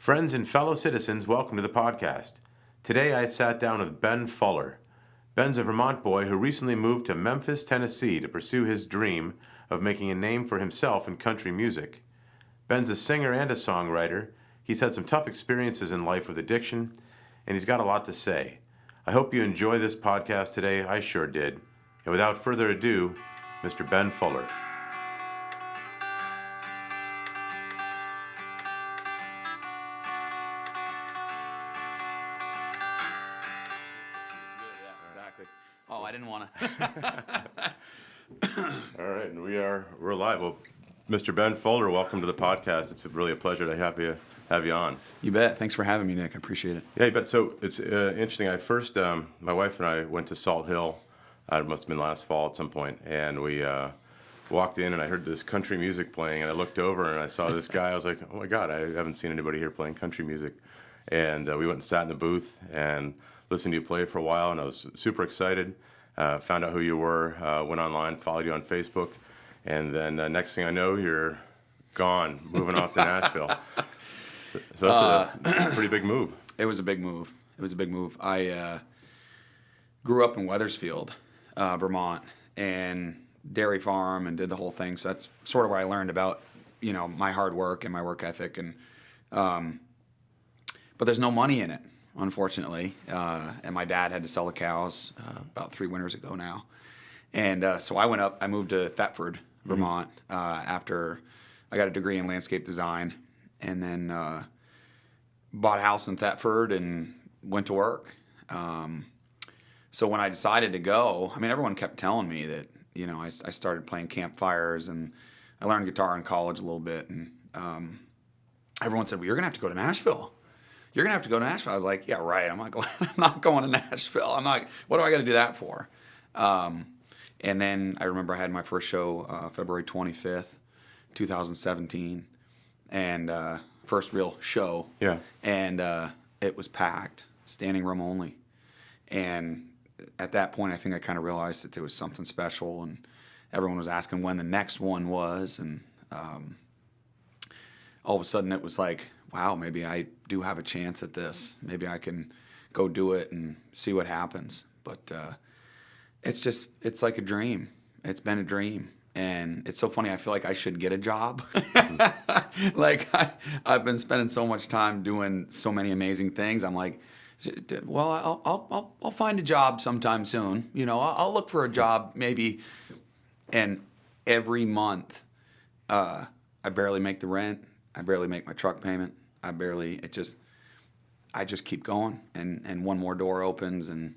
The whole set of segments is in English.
Friends and fellow citizens, welcome to the podcast. Today I sat down with Ben Fuller. Ben's a Vermont boy who recently moved to Memphis, Tennessee to pursue his dream of making a name for himself in country music. Ben's a singer and a songwriter. He's had some tough experiences in life with addiction, and he's got a lot to say. I hope you enjoy this podcast today. I sure did. And without further ado, Mr. Ben Fuller. Oh, I didn't want to. All right, and we're live. Well, Mr. Ben Fuller, welcome to the podcast. It's really a pleasure to have you on. You bet. Thanks for having me, Nick. I appreciate it. Yeah, you bet. So it's interesting. I first, my wife and I went to Salt Hill. It must have been last fall at some point, and we walked in, and I heard this country music playing, and I looked over, and I saw this guy. I was like, oh my God, I haven't seen anybody here playing country music. And we went and sat in the booth and listened to you play for a while, and I was super excited. Found out who you were, went online, followed you on Facebook, and then next thing I know, you're gone, moving off to Nashville. So that's a pretty big move. It was a big move. I grew up in Wethersfield, Vermont, and dairy farm, and did the whole thing. So that's sort of where I learned about, my hard work and my work ethic. And but there's no money in it, unfortunately. And my dad had to sell the cows about 3 winters ago now. And so I moved to Thetford, Vermont, after I got a degree in landscape design, and then bought a house in Thetford and went to work. So when I decided to go, everyone kept telling me that, I started playing campfires, and I learned guitar in college a little bit. And everyone said, well, you're going to have to go to Nashville. You're going to have to go to Nashville. I was like, yeah, right. I'm not going to Nashville. I'm not, what do I got to do that for? And then I remember I had my first show February 25th, 2017, and first real show. Yeah. And it was packed, standing room only. And at that point, I think I kind of realized that there was something special, and everyone was asking when the next one was. And all of a sudden it was like, wow, maybe I do have a chance at this. Maybe I can go do it and see what happens. But it's like a dream. It's been a dream. And it's so funny. I feel like I should get a job. Like I've been spending so much time doing so many amazing things. I'm like, well, I'll find a job sometime soon. I'll look for a job maybe. And every month, I barely make the rent. I barely make my truck payment. I just keep going, and one more door opens, and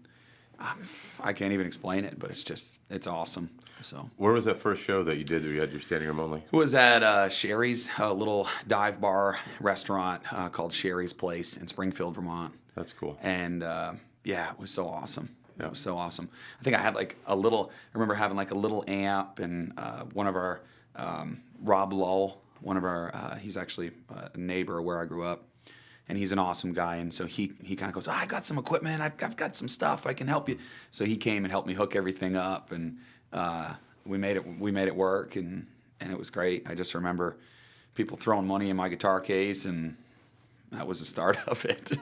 I can't even explain it, but it's awesome. So where was that first show that you did? You had your standing room only? It was at Sherry's, a little dive bar restaurant called Sherry's Place in Springfield, Vermont. That's cool. And it was so awesome. Yeah. It was so awesome. I think I had I remember having a little amp, and one of our, Rob Lull, he's actually a neighbor where I grew up, and he's an awesome guy. And so he kind of goes, I got some equipment, I've got some stuff, I can help you. So he came and helped me hook everything up, and we made it work, and it was great. I just remember people throwing money in my guitar case, and that was the start of it.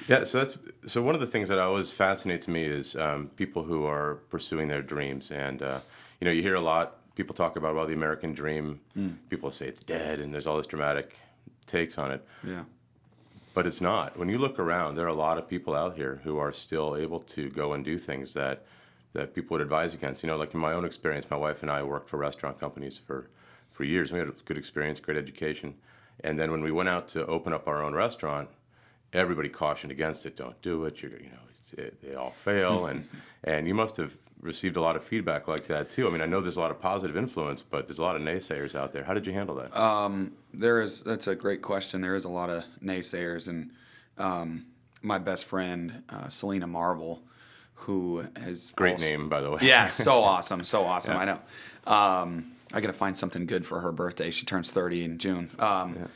Yeah, so one of the things that always fascinates me is people who are pursuing their dreams, and you hear a lot. People talk about, the American dream. People say it's dead, and there's all this dramatic takes on it. Yeah. But it's not. When you look around, there are a lot of people out here who are still able to go and do things that people would advise against. Like in my own experience, my wife and I worked for restaurant companies for years. We had a good experience, great education. And then when we went out to open up our own restaurant, everybody cautioned against it. Don't do it. They all fail. And you must have received a lot of feedback like that too. I know there's a lot of positive influence, but there's a lot of naysayers out there. How did you handle that? That's a great question. There is a lot of naysayers, and my best friend, Selena Marvel, who has great name, by the way. Yeah, so awesome. Yeah. I know. I got to find something good for her birthday. She turns 30 in June. Yeah.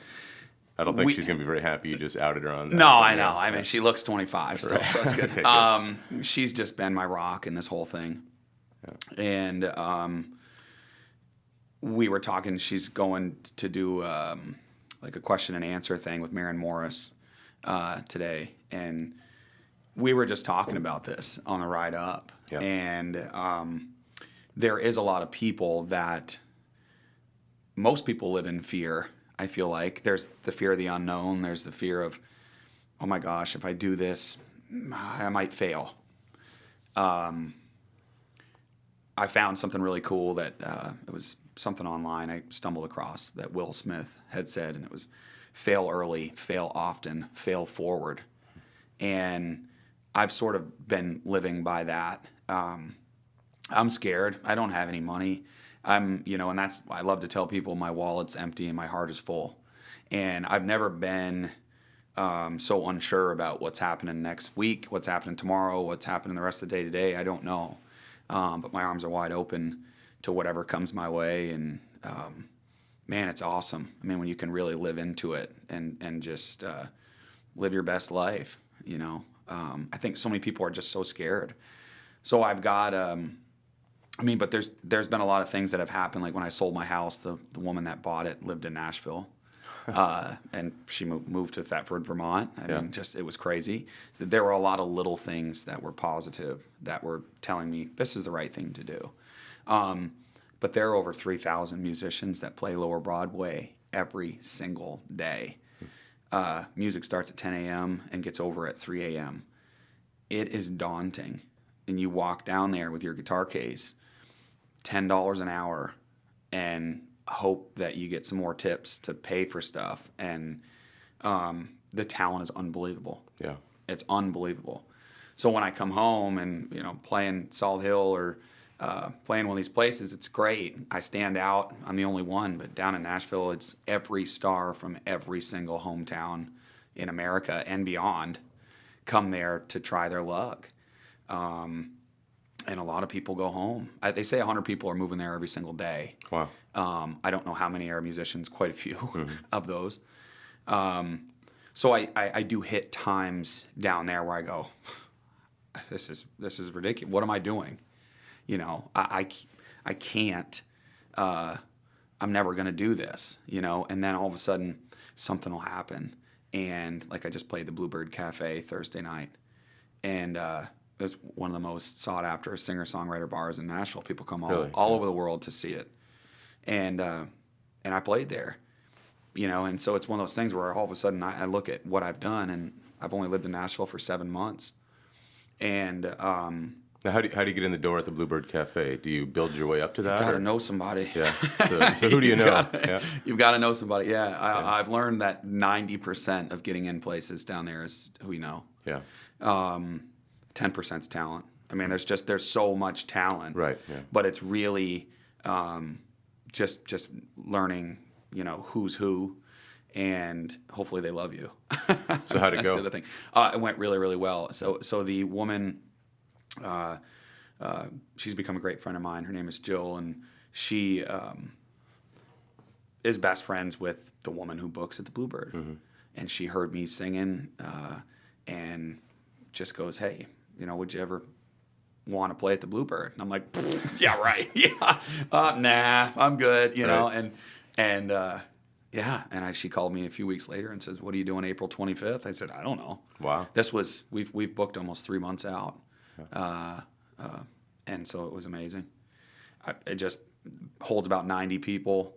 I don't think she's going to be very happy you just outed her on that. No, I know. She looks 25 still, so that's good. Okay, good. She's just been my rock in this whole thing. Yeah. And we were talking, she's going to do like a question and answer thing with Maren Morris. today, and we were just talking about this on the ride up. Yeah. And there is a lot of people that most people live in fear. I feel like there's the fear of the unknown. There's the fear of, oh my gosh, if I do this, I might fail. I found something really cool that it was something online I stumbled across that Will Smith had said, and it was fail early, fail often, fail forward. And I've sort of been living by that. I'm scared. I don't have any money. And that's, I love to tell people my wallet's empty and my heart is full. And I've never been so unsure about what's happening next week, what's happening tomorrow, what's happening the rest of the day today. I don't know. But my arms are wide open to whatever comes my way. And man, it's awesome. I mean, when you can really live into it and just live your best life, I think so many people are just so scared. So I've got, but there's been a lot of things that have happened. Like when I sold my house, the woman that bought it lived in Nashville. And she moved to Thetford, Vermont. I mean, it was crazy. There were a lot of little things that were positive that were telling me this is the right thing to do. But there are over 3,000 musicians that play Lower Broadway every single day. Music starts at 10 a.m. and gets over at 3 a.m. It is daunting. And you walk down there with your guitar case, $10 an hour, and hope that you get some more tips to pay for stuff. And the talent is unbelievable. Yeah. It's unbelievable. So when I come home and, playing Salt Hill or playing one of these places, it's great. I stand out. I'm the only one. But down in Nashville, it's every star from every single hometown in America and beyond come there to try their luck. And a lot of people go home. They say 100 people are moving there every single day. Wow. I don't know how many are musicians, quite a few of those. So I do hit times down there where I go, this is ridiculous. What am I doing? I can't, I'm never going to do this, and then all of a sudden something will happen. And like I just played the Bluebird Cafe Thursday night, and it was one of the most sought after singer-songwriter bars in Nashville. People come all over the world to see it. And I played there, and so it's one of those things where all of a sudden I look at what I've done, and I've only lived in Nashville for 7 months. And now, how do you get in the door at the Bluebird Cafe? Do you build your way up to that? You got to know somebody. Yeah. So who do you know? You've got to know somebody. Yeah. I've learned that 90% of getting in places down there is who you know. Yeah. 10% is talent. I mean, there's so much talent. Right. Yeah. But it's really just learning, who's who, and hopefully they love you. So how'd it go? That's the other thing. It went really, really well. So the woman, she's become a great friend of mine. Her name is Jill, and she is best friends with the woman who books at the Bluebird. Mm-hmm. And she heard me singing and just goes, hey, would you ever want to play at the Bluebird? And I'm like, yeah, right. Yeah. Nah, I'm good, Right. And she called me a few weeks later and says, what are you doing April 25th? I said, I don't know. Wow. We've booked almost 3 months out. And so it was amazing. It just holds about 90 people,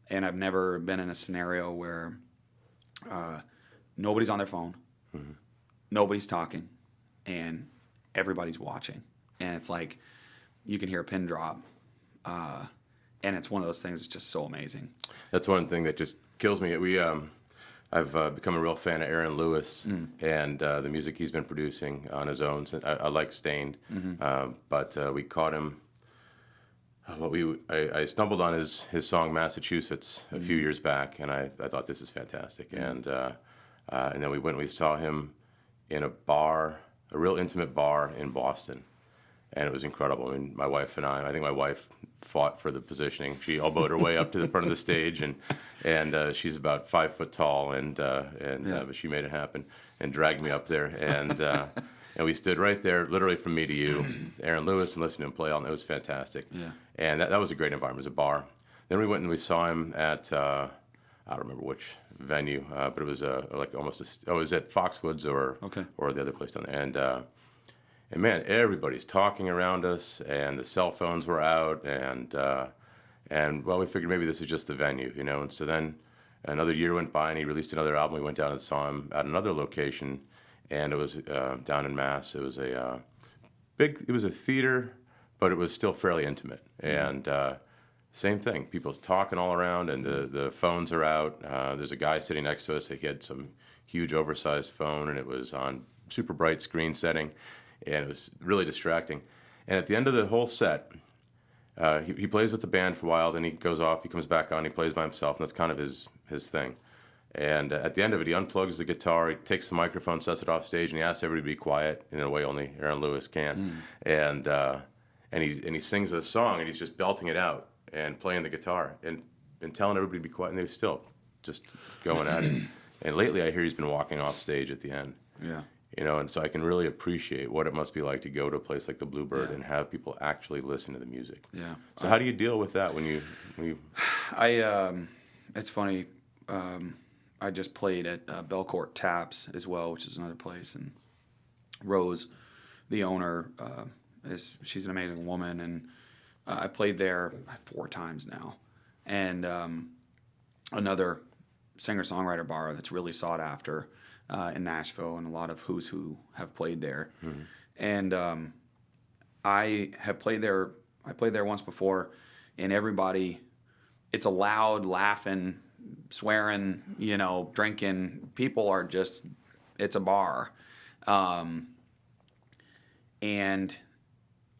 and I've never been in a scenario where nobody's on their phone, mm-hmm. nobody's talking, and everybody's watching. And it's like you can hear a pin drop. And it's one of those things that's just so amazing. That's one thing that just kills me. I've become a real fan of Aaron Lewis and the music he's been producing on his own. So I like Stained, mm-hmm. But we caught him. I stumbled on his song Massachusetts a few years back, and I thought this is fantastic. And then we saw him in a bar, a real intimate bar in Boston. And it was incredible. I mean, my wife and I think my wife fought for the positioning. She elbowed her way up to the front of the stage, and she's about 5 foot tall, but she made it happen and dragged me up there, and we stood right there, literally from me to you, Aaron Lewis, and listened to him play all night. It was fantastic. Yeah. And that was a great environment. It was a bar. Then we went and we saw him at I don't remember which venue, but it was like almost it was at Foxwoods or the other place down there. And man, everybody's talking around us, and the cell phones were out, and well, we figured maybe this is just the venue, you know. And so then another year went by, and he released another album. We went down and saw him at another location, and it was down in Mass. It was it was a theater, but it was still fairly intimate. And same thing, people's talking all around, and the phones are out. There's a guy sitting next to us. He had some huge oversized phone, and it was on super bright screen setting, and it was really distracting. And at the end of the whole set, he plays with the band for a while, then he goes off, he comes back on, he plays by himself, and that's kind of his thing. And at the end of it, he unplugs the guitar, he takes the microphone, sets it off stage, and he asks everybody to be quiet in a way only Aaron Lewis can. And he sings a song, and he's just belting it out and playing the guitar and telling everybody to be quiet, and they're still just going at it. And lately, I hear he's been walking off stage at the end. Yeah. You know, and so I can really appreciate what it must be like to go to a place like the Bluebird and have people actually listen to the music. Yeah. So how do you deal with that when you? It's funny. I just played at Belcourt Taps as well, which is another place, and Rose, the owner, she's an amazing woman, and I played there 4 times now, and another singer-songwriter bar that's really sought after in Nashville, and a lot of who's who have played there. Mm-hmm. And I played there once before, and everybody, it's a loud, laughing, swearing, you know, drinking. People are just, it's a bar. And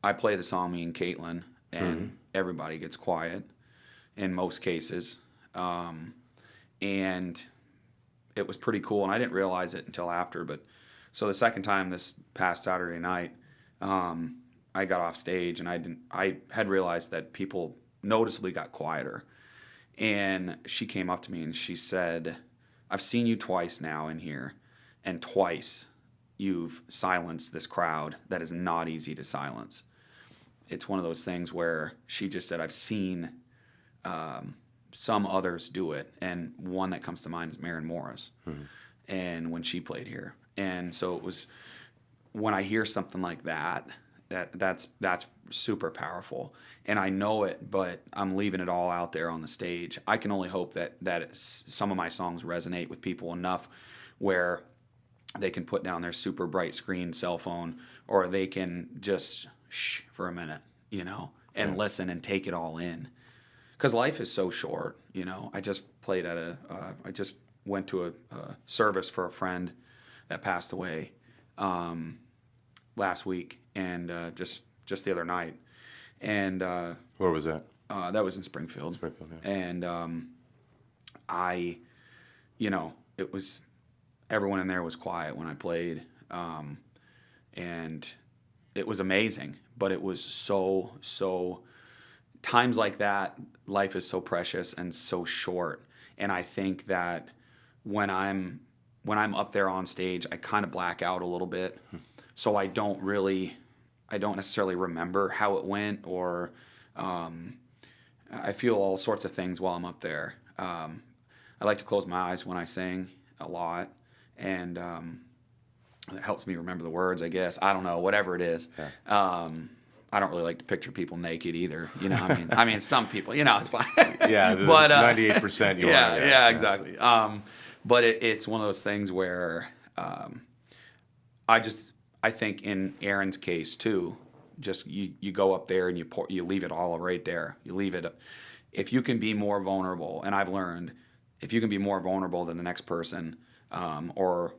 I play the song, Me and Caitlin, and everybody gets quiet in most cases. And it was pretty cool, and I didn't realize it until after. But so the second time this past Saturday night, I got off stage, and I had realized that people noticeably got quieter. And she came up to me and she said, "I've seen you twice now in here, and twice you've silenced this crowd that is not easy to silence." It's one of those things where she just said, "I've seen some others do it," and one that comes to mind is Maren Morris, and when she played here. And so it was, when I hear something like that's super powerful, and I know it, but I'm leaving it all out there on the stage. I can only hope that some of my songs resonate with people enough where they can put down their super bright screen cell phone, or they can just shh for a minute, you know, and listen and take it all in. Because life is so short, you know. I just played at I just went to a service for a friend that passed away last week, and just the other night. And where was that? That was in Springfield. Yeah. And it was, everyone in there was quiet when I played, and it was amazing. But it was so times like that, life is so precious and so short. And I think that when I'm up there on stage, I kind of black out a little bit. So I don't necessarily remember how it went, or I feel all sorts of things while I'm up there. I like to close my eyes when I sing a lot, and it helps me remember the words, I guess. I don't know, whatever it is. Yeah. I don't really like to picture people naked either. You know, I mean, some people, you know, it's fine. Yeah, but 98% you are. Yeah, exactly. But it's one of those things where I think in Aaron's case too, just you go up there and you leave it all right there. You leave it. If you can be more vulnerable, and I've learned, if you can be more vulnerable than the next person, or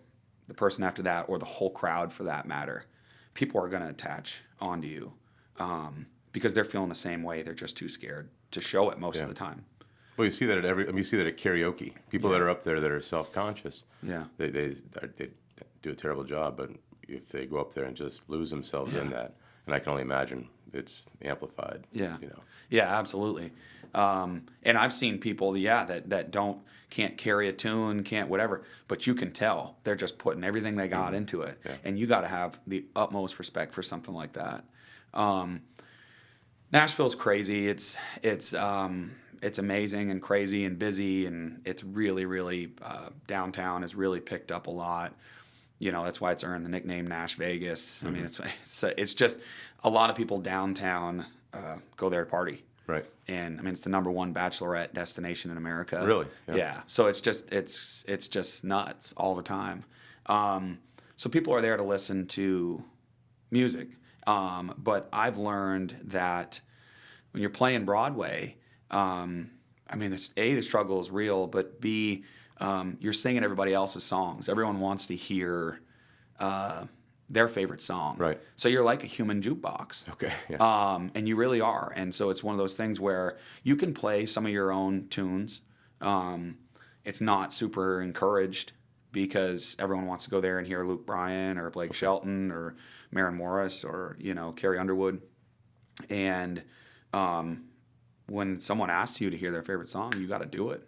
the person after that, or the whole crowd for that matter, people are going to attach onto you. Because they're feeling the same way. They're just too scared to show it most of the time. Well, you see that at karaoke. People that are up there that are self-conscious. Yeah. They do a terrible job, but if they go up there and just lose themselves in that, and I can only imagine it's amplified. Yeah. You know. Yeah, absolutely. And I've seen people, that can't carry a tune, can't whatever, but you can tell they're just putting everything they got into it, and you got to have the utmost respect for something like that. Nashville's crazy. It's it's amazing and crazy and busy, and it's really, really downtown has really picked up a lot. That's why it's earned the nickname Nash Vegas. I mean, it's just a lot of people downtown go there to party. Right. And I mean, it's the number one bachelorette destination in America. Really? Yeah. So it's just nuts all the time. So people are there to listen to music. But I've learned that when you're playing Broadway, I mean, the struggle is real, but B, you're singing everybody else's songs. Everyone wants to hear their favorite song. Right. So you're like a human jukebox. Okay. Yeah. And you really are. And so it's one of those things where you can play some of your own tunes. It's not super encouraged because everyone wants to go there and hear Luke Bryan or Blake Shelton or Maren Morris or, Carrie Underwood. And when someone asks you to hear their favorite song, you got to do it.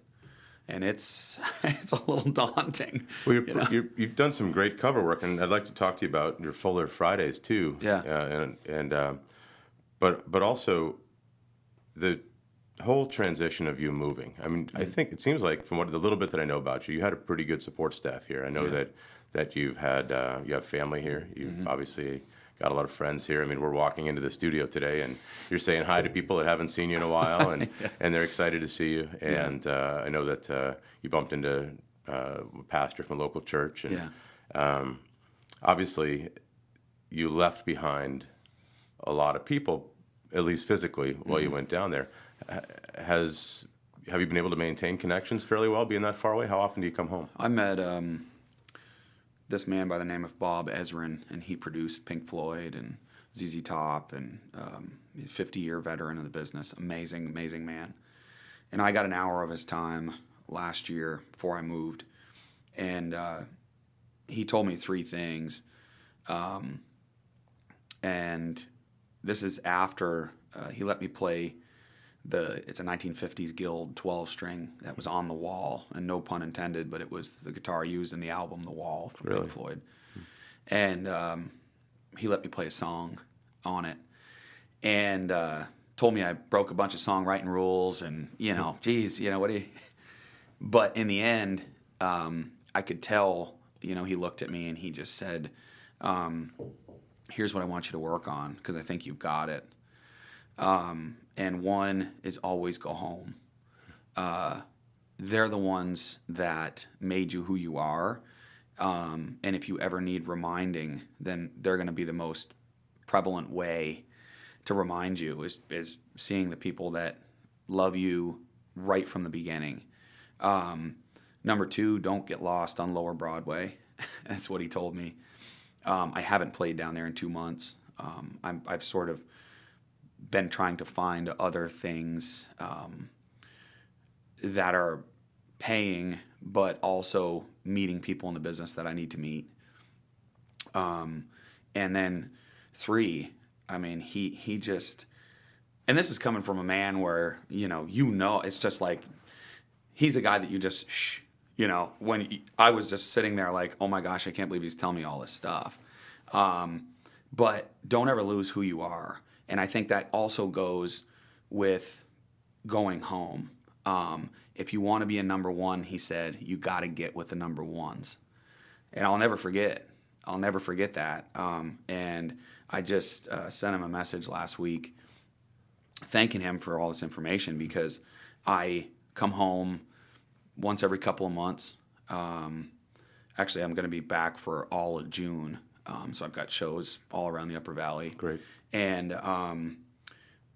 And it's a little daunting. Well, you've done some great cover work, and I'd like to talk to you about your Fuller Fridays too. Yeah. But also the whole transition of you moving. I mean, I think it seems like from the little bit that I know about you, you had a pretty good support staff here. I know that you have family here. You've obviously got a lot of friends here. I mean, we're walking into the studio today, and you're saying hi to people that haven't seen you in a while, and and they're excited to see you. And I know that you bumped into a pastor from a local church, and obviously you left behind a lot of people, at least physically, while you went down there. Have you been able to maintain connections fairly well, being that far away? How often do you come home? I met this man by the name of Bob Ezrin, and he produced Pink Floyd and ZZ Top, and 50-year veteran of the business. Amazing, amazing man. And I got an hour of his time last year before I moved, and he told me three things. And this is after he let me play it's a 1950s Guild 12-string that was on the wall, and no pun intended, but it was the guitar used in the album The Wall from Pink Floyd. And he let me play a song on it, and told me I broke a bunch of songwriting rules, and what do you? But in the end, I could tell. He looked at me and he just said, "Here's what I want you to work on because I think you've got it." And one is always go home. They're the ones that made you who you are. And if you ever need reminding, then they're going to be the most prevalent way to remind you is seeing the people that love you right from the beginning. Number two, don't get lost on Lower Broadway. That's what he told me. I haven't played down there in 2 months. I've sort of been trying to find other things that are paying, but also meeting people in the business that I need to meet. And then three, I mean, he just, and this is coming from a man where, it's just like, he's a guy that you just, when I was just sitting there like, oh my gosh, I can't believe he's telling me all this stuff. But don't ever lose who you are. And I think that also goes with going home. If you want to be a number one, he said, you got to get with the number ones. And I'll never forget that. And I just sent him a message last week thanking him for all this information because I come home once every couple of months. Actually, I'm going to be back for all of June. So I've got shows all around the Upper Valley. Great. And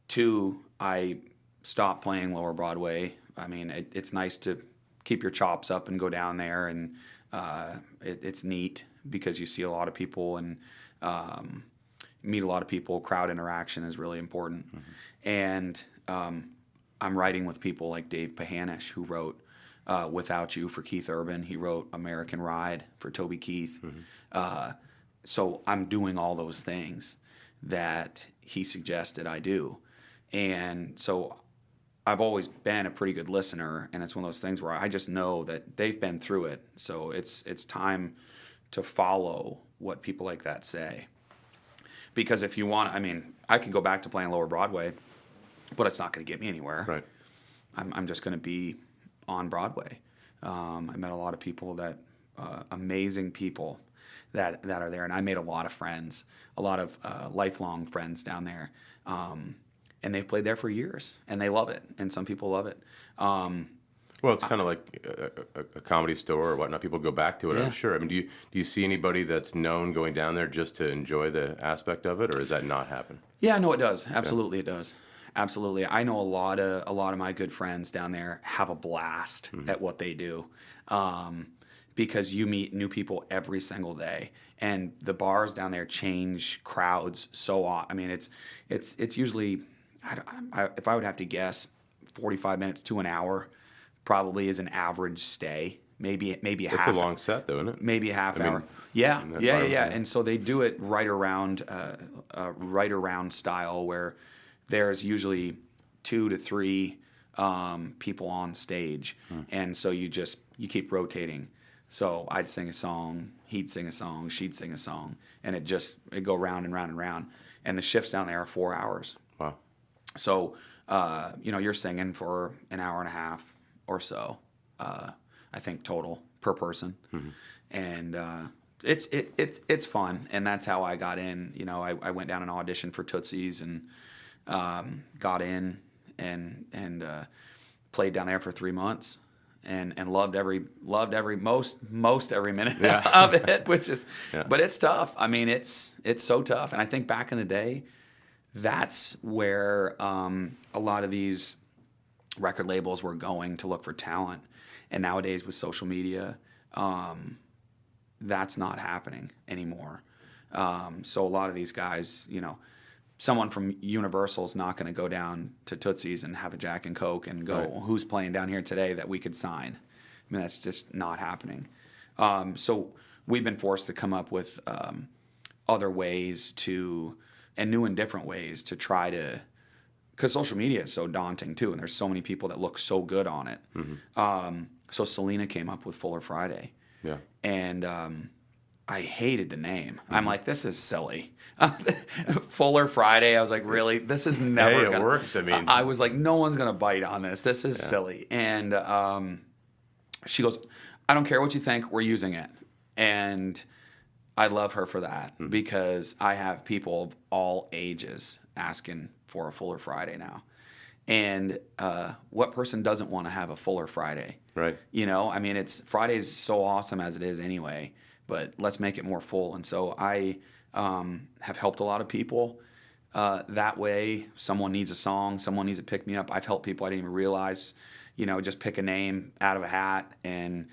two, I stopped playing Lower Broadway. I mean, it's nice to keep your chops up and go down there, and it's neat because you see a lot of people and meet a lot of people. Crowd interaction is really important. Mm-hmm. And I'm writing with people like Dave Pahanish, who wrote Without You for Keith Urban. He wrote American Ride for Toby Keith. Mm-hmm. So I'm doing all those things that he suggested I do. And so I've always been a pretty good listener, and it's one of those things where I just know that they've been through it. So it's time to follow what people like that say. Because if you want, I mean, I could go back to playing Lower Broadway, but it's not going to get me anywhere. Right. I'm just going to be on Broadway. I met a lot of people amazing people that are there, and I made a lot of friends, a lot of lifelong friends down there. And they've played there for years, and they love it, and some people love it. Well, it's kind of like a comedy store or whatnot. People go back to it, Yeah. I'm sure. I mean, do you see anybody that's known going down there just to enjoy the aspect of it, or does that not happen? Yeah, no, it does. Absolutely, it does. Absolutely. I know a lot of my good friends down there have a blast at what they do, because you meet new people every single day, and the bars down there change crowds so often. I mean, it's usually, if I would have to guess, 45 minutes to an hour probably is an average stay. Maybe a half. It's a long set, though, isn't it? Maybe a half I mean, hour. Yeah. yeah. And so they do it right around style, where there's usually 2 to 3 people on stage, and so you keep rotating. So I'd sing a song, he'd sing a song, she'd sing a song, and it'd go round and round and round. And the shifts down there are 4 hours. Wow. So you're singing for an hour and a half or so, I think total per person, and it's fun, and that's how I got in. I went down and auditioned for Tootsie's and got in and played down there for 3 months, and loved most every minute of it, which is, but it's tough. I mean, it's so tough, and I think back in the day, that's where a lot of these record labels were going to look for talent. And nowadays with social media, that's not happening anymore. So a lot of these guys, someone from Universal's not going to go down to Tootsie's and have a Jack and Coke and go, Right. Who's playing down here today that we could sign? I mean, that's just not happening. So we've been forced to come up with other ways and new and different ways to try to, because social media is so daunting too, and there's so many people that look so good on it. So Selena came up with Fuller Friday. Yeah. And I hated the name. I'm like, this is silly. Fuller Friday. I was like, really? This is never Hey, gonna it works. I mean, I was like, no one's gonna bite on this. This is silly. And she goes, I don't care what you think. We're using it. And I love her for that, because I have people of all ages asking for a Fuller Friday now. And what person doesn't want to have a Fuller Friday? Right. I mean, Friday's so awesome as it is anyway, but let's make it more full. And so I have helped a lot of people that way. Someone needs a song, someone needs to pick me up. I've helped people I didn't even realize, just pick a name out of a hat, and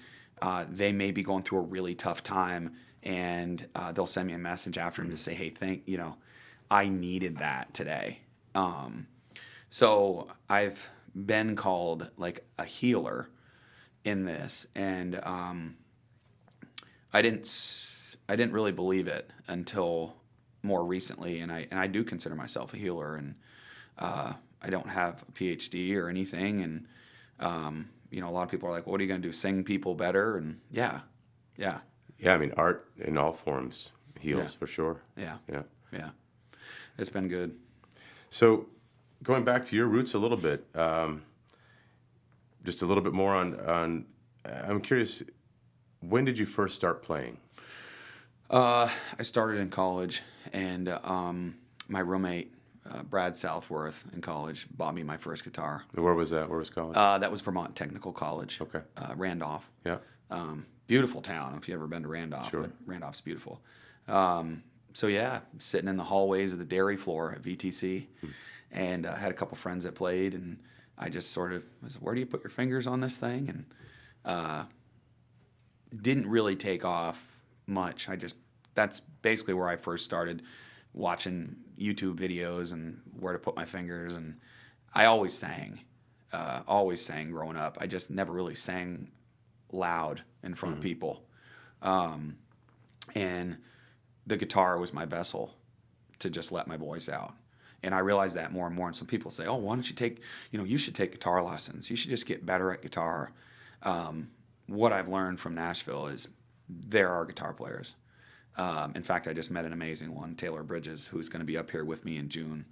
they may be going through a really tough time, and they'll send me a message after and just say, hey, I needed that today. So I've been called like a healer in this, and I didn't really believe it until more recently, and I do consider myself a healer, and I don't have a PhD or anything, and a lot of people are like, what are you going to do, sing people better? And yeah. I mean, art in all forms heals for sure. Yeah. Yeah. It's been good. So, going back to your roots a little bit, just a little bit more on I'm curious, when did you first start playing? I started in college, and my roommate, Brad Southworth, in college, bought me my first guitar. Where was that? Where was college? That was Vermont Technical College. Okay. Randolph. Yeah. Beautiful town, if you've ever been to Randolph. Sure. But Randolph's beautiful. So yeah, sitting in the hallways of the dairy floor at VTC, and I had a couple friends that played, and I just sort of was, where do you put your fingers on this thing? And didn't really take off much. That's basically where I first started watching YouTube videos and where to put my fingers, and I always sang growing up. I just never really sang loud in front of people. And the guitar was my vessel to just let my voice out. And I realized that more and more. And some people say, oh, why don't you take, you should take guitar lessons. You should just get better at guitar. What I've learned from Nashville is there are guitar players. In fact, I just met an amazing one, Taylor Bridges, who's going to be up here with me in June.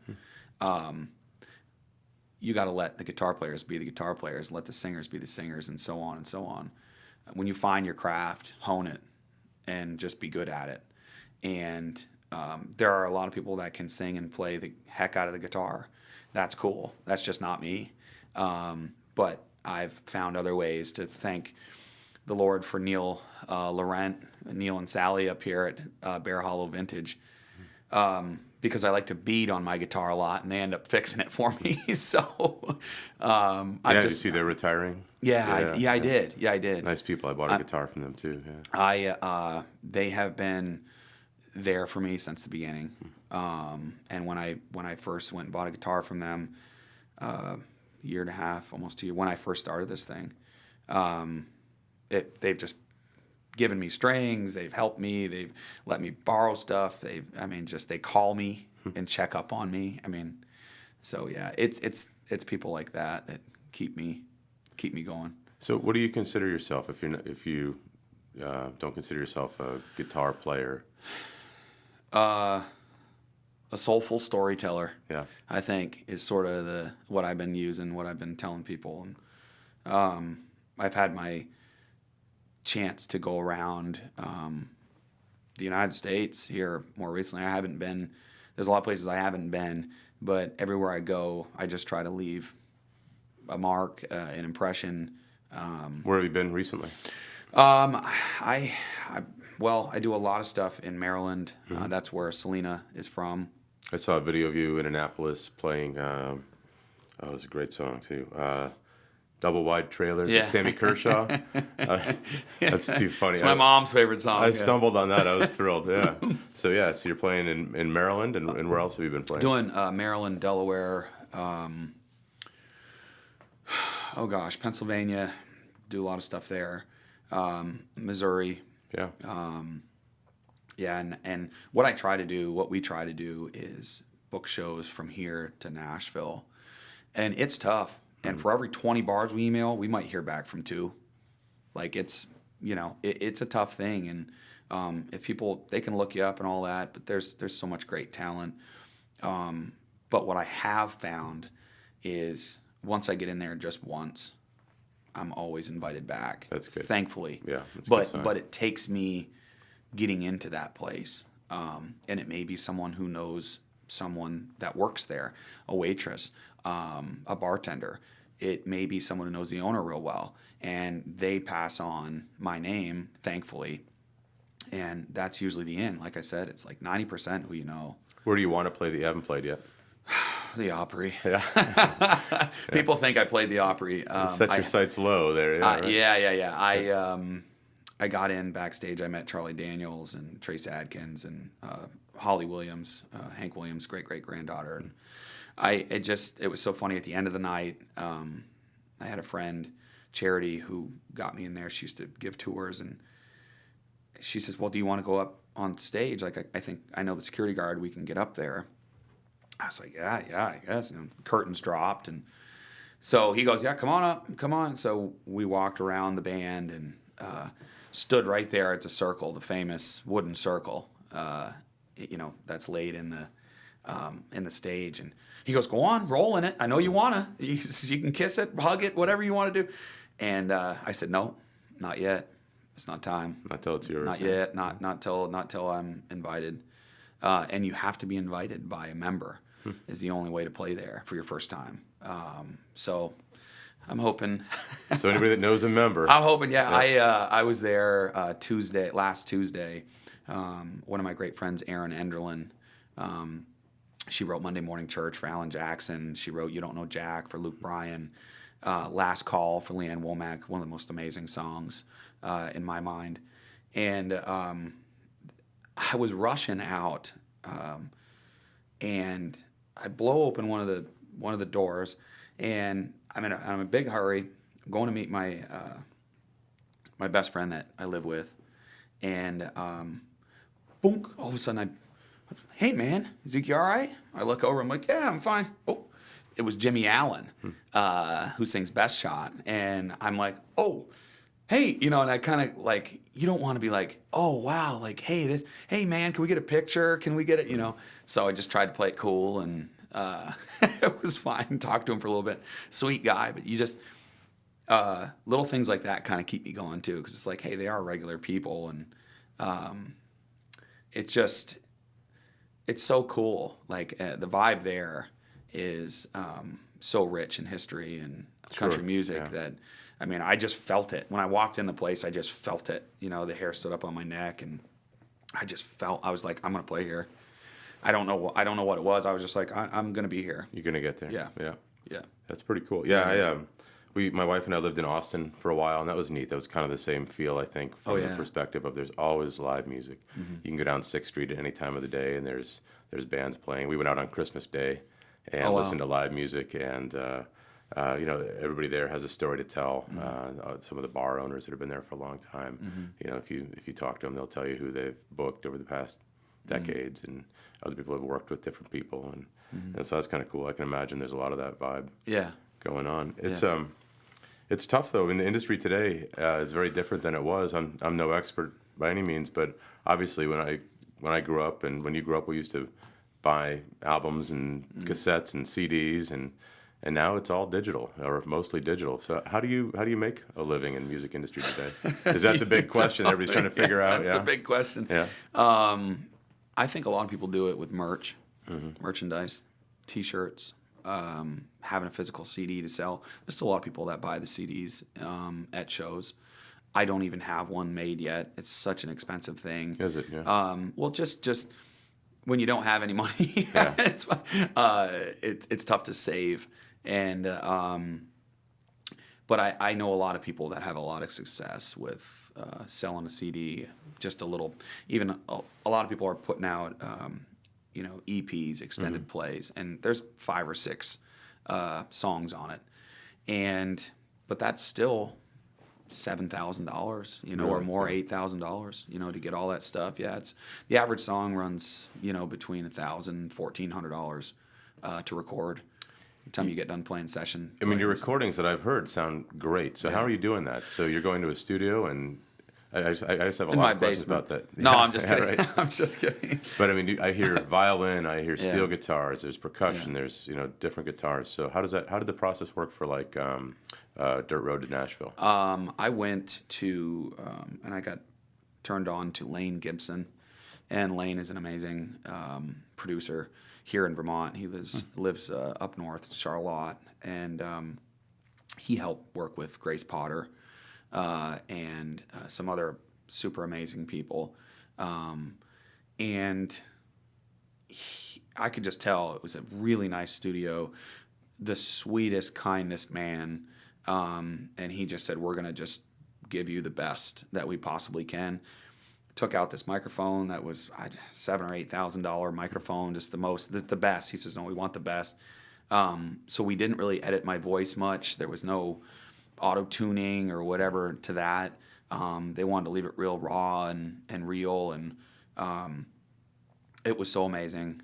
you got to let the guitar players be the guitar players, let the singers be the singers, and so on and so on. When you find your craft, hone it, and just be good at it. And there are a lot of people that can sing and play the heck out of the guitar. That's cool. That's just not me. But I've found other ways to thank the Lord for Neil Laurent, Neil and Sally up here at Bear Hollow Vintage, because I like to beat on my guitar a lot, and they end up fixing it for me. So I just see they're retiring. I did. Yeah, I did. Nice people. I bought a guitar from them too. Yeah. They have been there for me since the beginning. And when I first went and bought a guitar from them, year and a half, almost 2 years, when I first started this thing, they've just given me strings. They've helped me. They've let me borrow stuff. They call me and check up on me. I mean, so yeah, it's people like that keep me going. So, what do you consider yourself if you don't consider yourself a guitar player? A soulful storyteller. Yeah, I think is sort of what I've been using, what I've been telling people, and I've had my chance to go around the United States here more recently. I haven't been. There's a lot of places I haven't been, but everywhere I go, I just try to leave a mark, an impression. Where have you been recently? I do a lot of stuff in Maryland. Mm-hmm. That's where Selena is from. I saw a video of you in Annapolis playing. It was a great song too. Double Wide Trailers, Yeah. with Sammy Kershaw. That's too funny. It's my mom's favorite song. I stumbled on that. I was thrilled. Yeah. So you're playing in Maryland, and where else have you been playing? Doing Maryland, Delaware, Pennsylvania. Do a lot of stuff there. Missouri. Yeah. And what we try to do is book shows from here to Nashville. And it's tough. And for every 20 bars we email, we might hear back from 2. Like it's a tough thing. And if people, they can look you up and all that, but there's so much great talent. But what I have found is once I get in there just once, I'm always invited back. That's good. Thankfully. Yeah. That's a good sign. But it takes me getting into that place. And it may be someone who knows someone that works there, a waitress, a bartender. It may be someone who knows the owner real well, and they pass on my name, thankfully. And that's usually the end. Like I said, it's like 90% who you know. Where do you want to play that you haven't played yet? The Opry. Yeah. People think I played the Opry. Set your sights low there. Yeah. Right? Yeah. I got in backstage. I met Charlie Daniels and Trace Adkins and Holly Williams, Hank Williams' great-great-granddaughter. And it was so funny at the end of the night. I had a friend, Charity, who got me in there. She used to give tours, and she says, well, do you want to go up on stage? Like, I think I know the security guard. We can get up there. I was like, yeah, I guess. And curtains dropped, and so he goes, yeah, come on up, come on. So we walked around the band and stood right there at the circle, the famous wooden circle, that's laid in the stage. And he goes, go on, roll in it. I know you wanna. You can kiss it, hug it, whatever you want to do. And I said, no, not yet. It's not time. Not till it's yours. Not yet. Not till I'm invited. And you have to be invited by a member. Is the only way to play there for your first time. So I'm hoping. So anybody that knows a member. I'm hoping, yeah. I was there last Tuesday. One of my great friends, Erin Enderlin, she wrote Monday Morning Church for Alan Jackson. She wrote You Don't Know Jack for Luke Bryan. Last Call for Leanne Womack, one of the most amazing songs in my mind. And I was rushing out, and I blow open one of the doors, and I'm in a big hurry. I'm going to meet my best friend that I live with, and boom! All of a sudden, hey man, Zeke, you all right? I look over. I'm like, yeah, I'm fine. Oh, it was Jimmy Allen, who sings Best Shot, and I'm like, oh. Hey, and I kind of like, you don't want to be like, oh, wow, like, hey, man, can we get a picture? Can we get it, So I just tried to play it cool, and It was fine. Talked to him for a little bit. Sweet guy, but you just little things like that kind of keep me going too, because it's like, hey, they are regular people, and it's so cool. Like the vibe there is so rich in history and country music that, I mean, I just felt it when I walked in the place. I just felt it. You know, the hair stood up on my neck, and I was like, I'm gonna play here. I don't know what it was. I was just like, I'm gonna be here. You're gonna get there. Yeah. That's pretty cool. Yeah, my wife and I lived in Austin for a while, and that was neat. That was kind of the same feel, I think, from the perspective of there's always live music. Mm-hmm. You can go down 6th Street at any time of the day, and there's bands playing. We went out on Christmas Day and listened to live music, and everybody there has a story to tell. Mm-hmm. Some of the bar owners that have been there for a long time. Mm-hmm. You know, if you talk to them, they'll tell you who they've booked over the past decades, mm-hmm. and other people have worked with different people, and so that's kind of cool. I can imagine there's a lot of that vibe going on. It's tough though in the industry today. It's very different than it was. I'm no expert by any means, but obviously when I grew up and when you grew up, we used to buy albums and cassettes and CDs, and now it's all digital or mostly digital. So how do you make a living in the music industry today? Is that the big question everybody's trying to figure out? That's the big question. Yeah. I think a lot of people do it with merchandise, T-shirts, having a physical CD to sell. There's still a lot of people that buy the CDs at shows. I don't even have one made yet. It's such an expensive thing. Is it? Yeah. Well, just when you don't have any money, it's tough to save. And but I know a lot of people that have a lot of success with selling a CD. Just a little. Even a lot of people are putting out EPs, extended plays, and there's 5 or 6 songs on it, but that's still $7,000, or more, $8,000, to get all that stuff. Yeah, it's the average song runs, between $1,000, $1,400 to record. By the time you get done playing session. I mean, your recordings that I've heard sound great. So how are you doing that? So you're going to a studio and. I just have a lot of questions about that. No, I'm just kidding. Right. I'm just kidding. But I mean, I hear violin, I hear steel guitars, there's percussion, there's different guitars. So how did the process work for like Dirt Road to Nashville? I went to and I got turned on to Lane Gibson, and Lane is an amazing producer here in Vermont. He lives up north, Charlotte, and he helped work with Grace Potter. And some other super amazing people. And I could just tell it was a really nice studio, the sweetest, kindest man. And he just said, we're going to just give you the best that we possibly can. Took out this microphone that was $7,000 or $8,000 microphone, just the best. He says, no, we want the best. So we didn't really edit my voice much. There was no auto-tuning or whatever to that. They wanted to leave it real raw and real, and it was so amazing.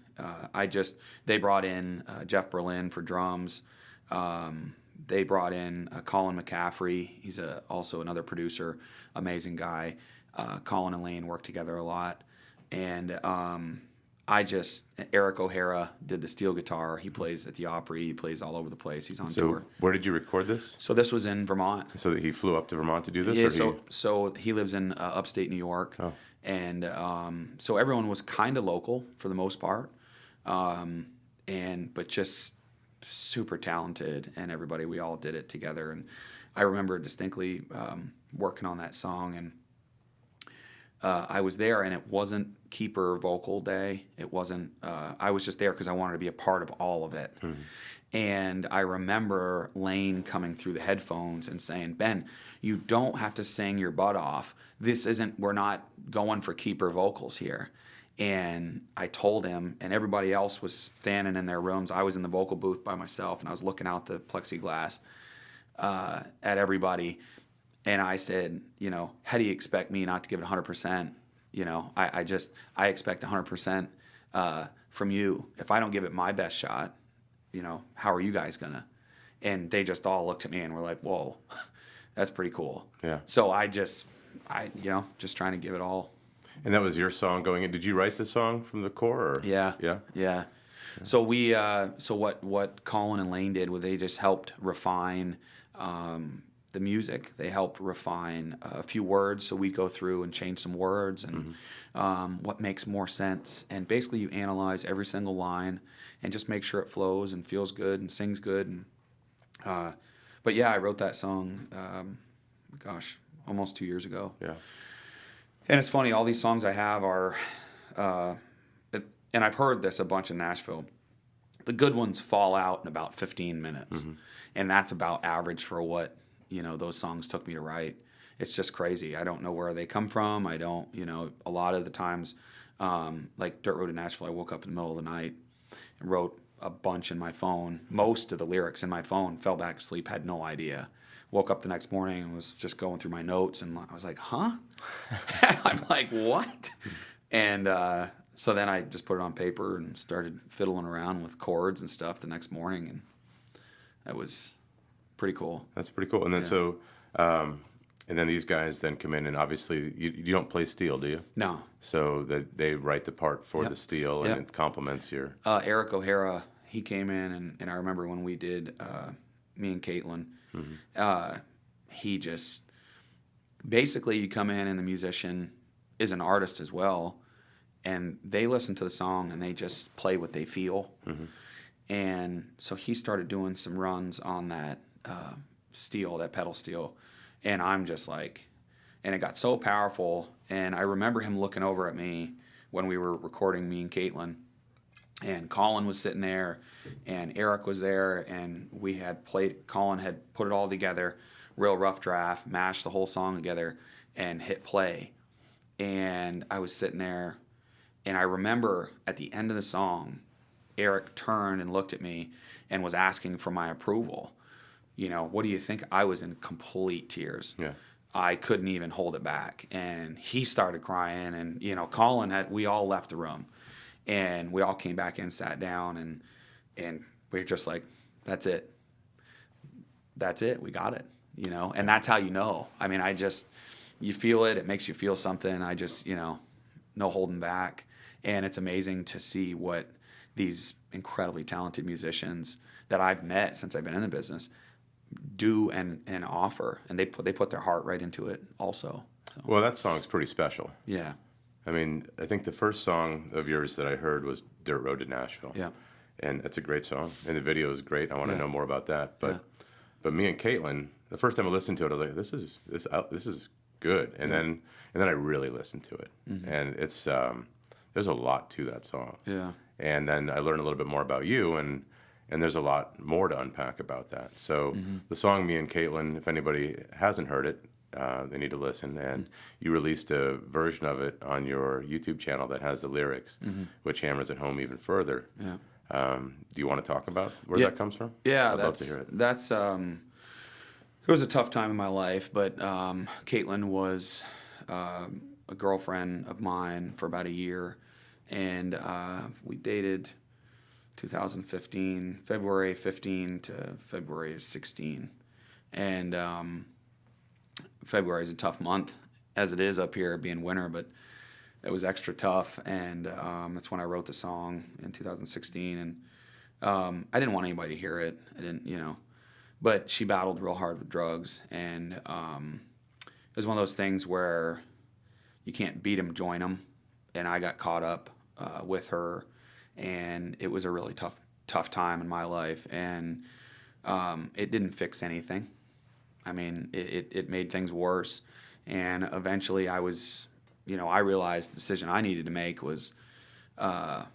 They brought in Jeff Berlin for drums. They brought in Colin McCaffrey. He's also another producer, amazing guy. Colin and Lane work together a lot. And Eric O'Hara did the steel guitar. He plays at the Opry. He plays all over the place. He's on tour. Where did you record this? So this was in Vermont. So he flew up to Vermont to do this? Yeah, so he lives in upstate New York. Oh. And so everyone was kind of local for the most part, but just super talented, and everybody, we all did it together. And I remember distinctly working on that song, and I was there, and it wasn't keeper vocal day. It wasn't. I was just there because I wanted to be a part of all of it. Mm-hmm. And I remember Lane coming through the headphones and saying, "Ben, you don't have to sing your butt off. We're not going for keeper vocals here." And I told him, and everybody else was standing in their rooms. I was in the vocal booth by myself, and I was looking out the plexiglass at everybody. And I said, how do you expect me not to give it 100%? I expect 100% from you. If I don't give it my best shot, how are you guys gonna? And they just all looked at me and were like, whoa, that's pretty cool. Yeah. So just trying to give it all. And that was your song going in. Did you write the song from the core? Or? Yeah. So what Colin and Lane did was they just helped refine the music. They helped refine a few words. So we'd go through and change some words and what makes more sense. And basically you analyze every single line and just make sure it flows and feels good and sings good. And but yeah, I wrote that song, almost 2 years ago. Yeah. And it's funny, all these songs I have are, and I've heard this a bunch in Nashville, the good ones fall out in about 15 minutes. And that's about average for what, those songs took me to write. It's just crazy. I don't know where they come from. I don't, a lot of the times, like Dirt Road to Nashville, I woke up in the middle of the night and wrote a bunch in my phone. Most of the lyrics in my phone, fell back asleep, had no idea. Woke up the next morning and was just going through my notes, and I was like, huh? I'm like, what? And so then I just put it on paper and started fiddling around with chords and stuff the next morning, and that was pretty cool. That's pretty cool. And then and then these guys then come in, and obviously you don't play steel, do you? No. So that they write the part for the steel, and it complements your... Eric O'Hara, he came in, and I remember when we did me and Caitlin, he just... Basically, you come in, and the musician is an artist as well, and they listen to the song, and they just play what they feel. And so he started doing some runs on that steel, that pedal steel, and I'm just like... And it got so powerful, and I remember him looking over at me when we were recording, me and Caitlin, and Colin was sitting there, and Eric was there, and we had played, Colin had put it all together, real rough draft, mashed the whole song together, and hit play. And I was sitting there, and I remember at the end of the song, Eric turned and looked at me and was asking for my approval. What do you think? I was in complete tears. Yeah. I couldn't even hold it back. And he started crying, and, Colin we all left the room, and we all came back in, sat down, and we were just like, that's it. That's it. We got it, and that's how you know. I mean, you feel it. It makes you feel something. I just, no holding back. And it's amazing to see what these incredibly talented musicians that I've met since I've been in the business do and offer, and they put their heart right into it also. So. Well, that song's pretty special. Yeah. I mean, I think the first song of yours that I heard was Dirt Road to Nashville. Yeah. And it's a great song, and the video is great. I want to know more about that. But me and Caitlin, the first time I listened to it, I was like, this is good. And then I really listened to it, and it's there's a lot to that song. Yeah. And then I learned a little bit more about you, and there's a lot more to unpack about that. So the song Me and Caitlin, if anybody hasn't heard it, they need to listen. And you released a version of it on your YouTube channel that has the lyrics, which hammers it home even further. Yeah. Do you want to talk about where that comes from? Yeah, I'd love to hear it. That's it was a tough time in my life, but Caitlin was a girlfriend of mine for about a year, and we dated 2015, February 15 to February 16. And February is a tough month, as it is up here being winter, but it was extra tough. And that's when I wrote the song in 2016. And I didn't want anybody to hear it. I didn't, but she battled real hard with drugs. And it was one of those things where you can't beat them, join them. And I got caught up with her. And it was a really tough time in my life, and it didn't fix anything. I mean, it made things worse, and eventually I realized the decision I needed to make was that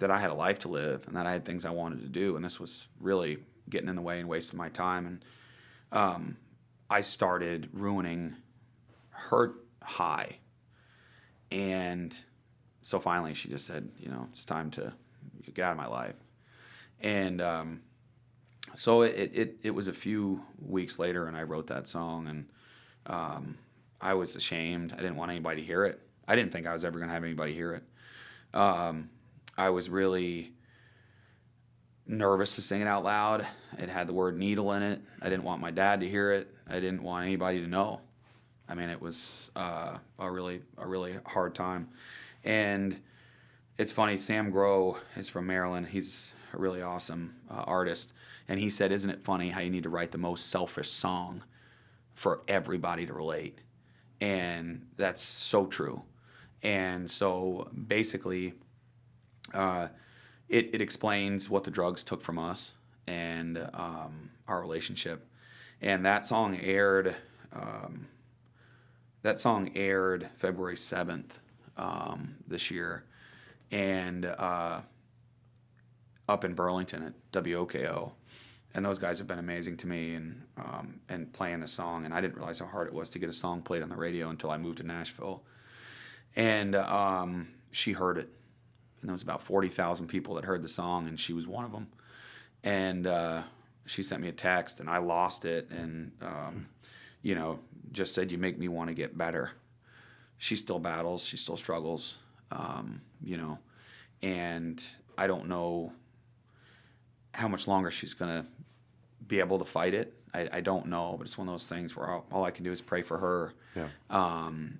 I had a life to live, and that I had things I wanted to do, and this was really getting in the way and wasting my time, and I started ruining her high, and so finally, she just said, it's time to get out of my life. And so it was a few weeks later, and I wrote that song, and I was ashamed. I didn't want anybody to hear it. I didn't think I was ever going to have anybody hear it. I was really nervous to sing it out loud. It had the word needle in it. I didn't want my dad to hear it. I didn't want anybody to know. I mean, it was a really hard time. And it's funny. Sam Grow is from Maryland. He's a really awesome artist. And he said, isn't it funny how you need to write the most selfish song for everybody to relate? And that's so true. And so basically, it explains what the drugs took from us and our relationship. And that song aired February 7th this year, and up in Burlington at WOKO. And those guys have been amazing to me and playing the song. And I didn't realize how hard it was to get a song played on the radio until I moved to Nashville. And she heard it. And there was about 40,000 people that heard the song, and she was one of them. And she sent me a text, and I lost it and, just said, you make me want to get better. She still battles. She still struggles, and I don't know how much longer she's going to be able to fight it. I don't know, but it's one of those things where all I can do is pray for her. Yeah.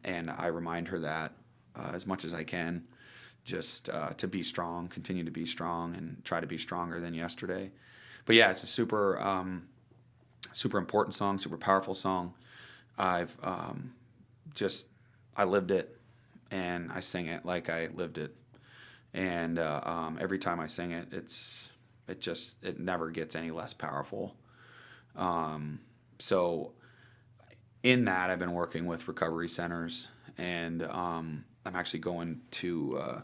And I remind her that as much as I can, just to be strong, continue to be strong, and try to be stronger than yesterday. But yeah, it's a super important song, super powerful song. I lived it, and I sing it like I lived it. And every time I sing it, it never gets any less powerful. So in that, I've been working with recovery centers, and I'm actually going to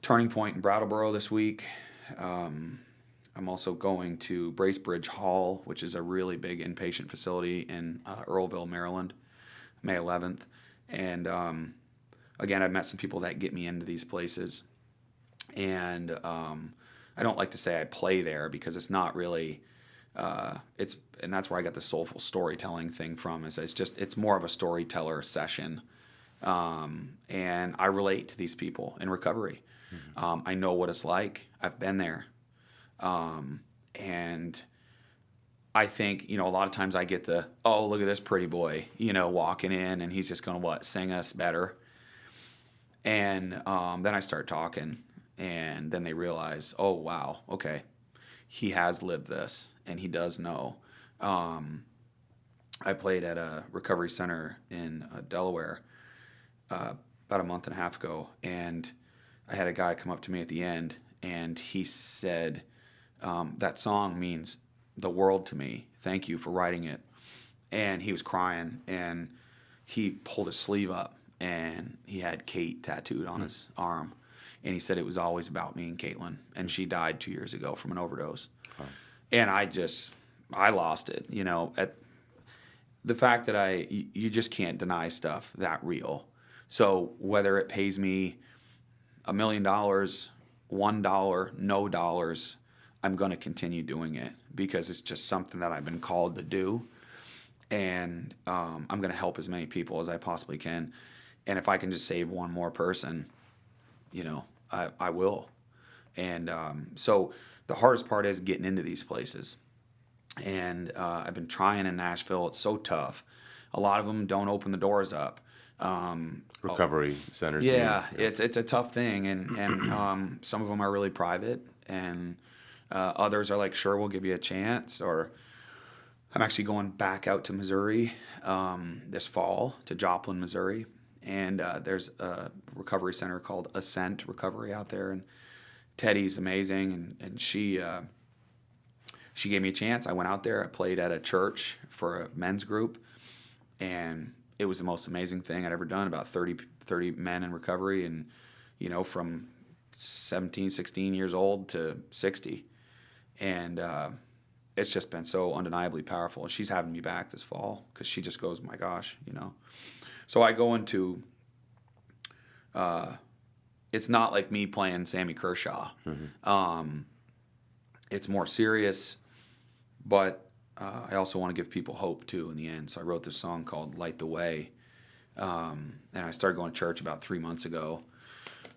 Turning Point in Brattleboro this week. I'm also going to Bracebridge Hall, which is a really big inpatient facility in Earlville, Maryland, May 11th. And again, I've met some people that get me into these places. And I don't like to say I play there because it's not really, and that's where I got the soulful storytelling thing from, it's more of a storyteller session. And I relate to these people in recovery. Mm-hmm. I know what it's like. I've been there. And I think, a lot of times I get oh, look at this pretty boy, walking in, and he's just going to sing us better. And then I start talking, and then they realize, oh, wow, okay, he has lived this, and he does know. I played at a recovery center in Delaware about a month and a half ago, and I had a guy come up to me at the end, and he said, that song means the world to me. Thank you for writing it. And he was crying, and he pulled his sleeve up, and he had Kate tattooed on his arm. And he said it was always about me and Caitlin, and she died 2 years ago from an overdose. Huh. And I lost it, at the fact that you just can't deny stuff that real. So whether it pays me $1 million, $1, no dollars, I'm going to continue doing it because it's just something that I've been called to do. And I'm going to help as many people as I possibly can. And if I can just save one more person, I will. And so the hardest part is getting into these places. And I've been trying in Nashville. It's so tough. A lot of them don't open the doors up. Recovery centers. Yeah, it's a tough thing. And some of them are really private. And others are like, sure, we'll give you a chance. Or I'm actually going back out to Missouri this fall, to Joplin, Missouri. And there's a recovery center called Ascent Recovery out there. And Teddy's amazing. And she gave me a chance. I went out there. I played at a church for a men's group. And it was the most amazing thing I'd ever done. About 30 men in recovery. And, from 17, 16 years old to 60. And it's just been so undeniably powerful. And she's having me back this fall because she just goes, my gosh, So I go into, it's not like me playing Sammy Kershaw. Mm-hmm. It's more serious, but I also want to give people hope too in the end. So I wrote this song called Light the Way. And I started going to church about 3 months ago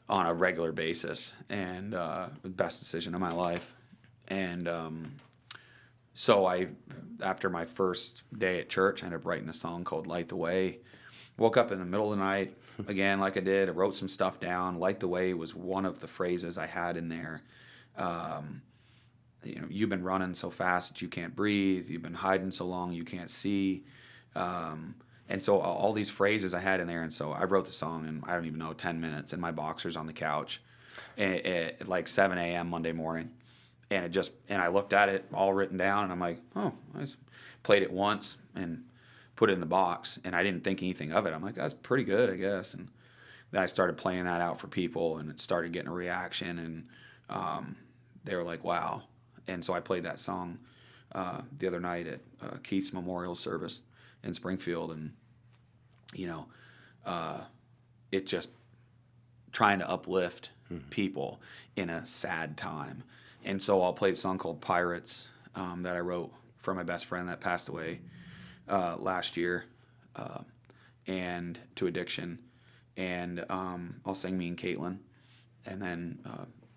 on a regular basis, and the best decision of my life. And so after my first day at church, I ended up writing a song called Light the Way. woke up in the middle of the night, again, like I did. I wrote some stuff down. Light the Way was one of the phrases I had in there. You've been running so fast that you can't breathe. You've been hiding so long you can't see. And so all these phrases I had in there. And so I wrote the song in, I don't even know, 10 minutes in my boxers on the couch at like 7 a.m. Monday morning. And I looked at it all written down, and I'm like, oh, I just played it once and put it in the box, and I didn't think anything of it. I'm like, that's pretty good, I guess. And then I started playing that out for people, and it started getting a reaction, and they were like, wow. And so I played that song the other night at Keith's memorial service in Springfield, and it just trying to uplift people in a sad time. And so I'll play a song called Pirates that I wrote for my best friend that passed away last year, and to addiction. And I'll sing Me and Caitlin, and then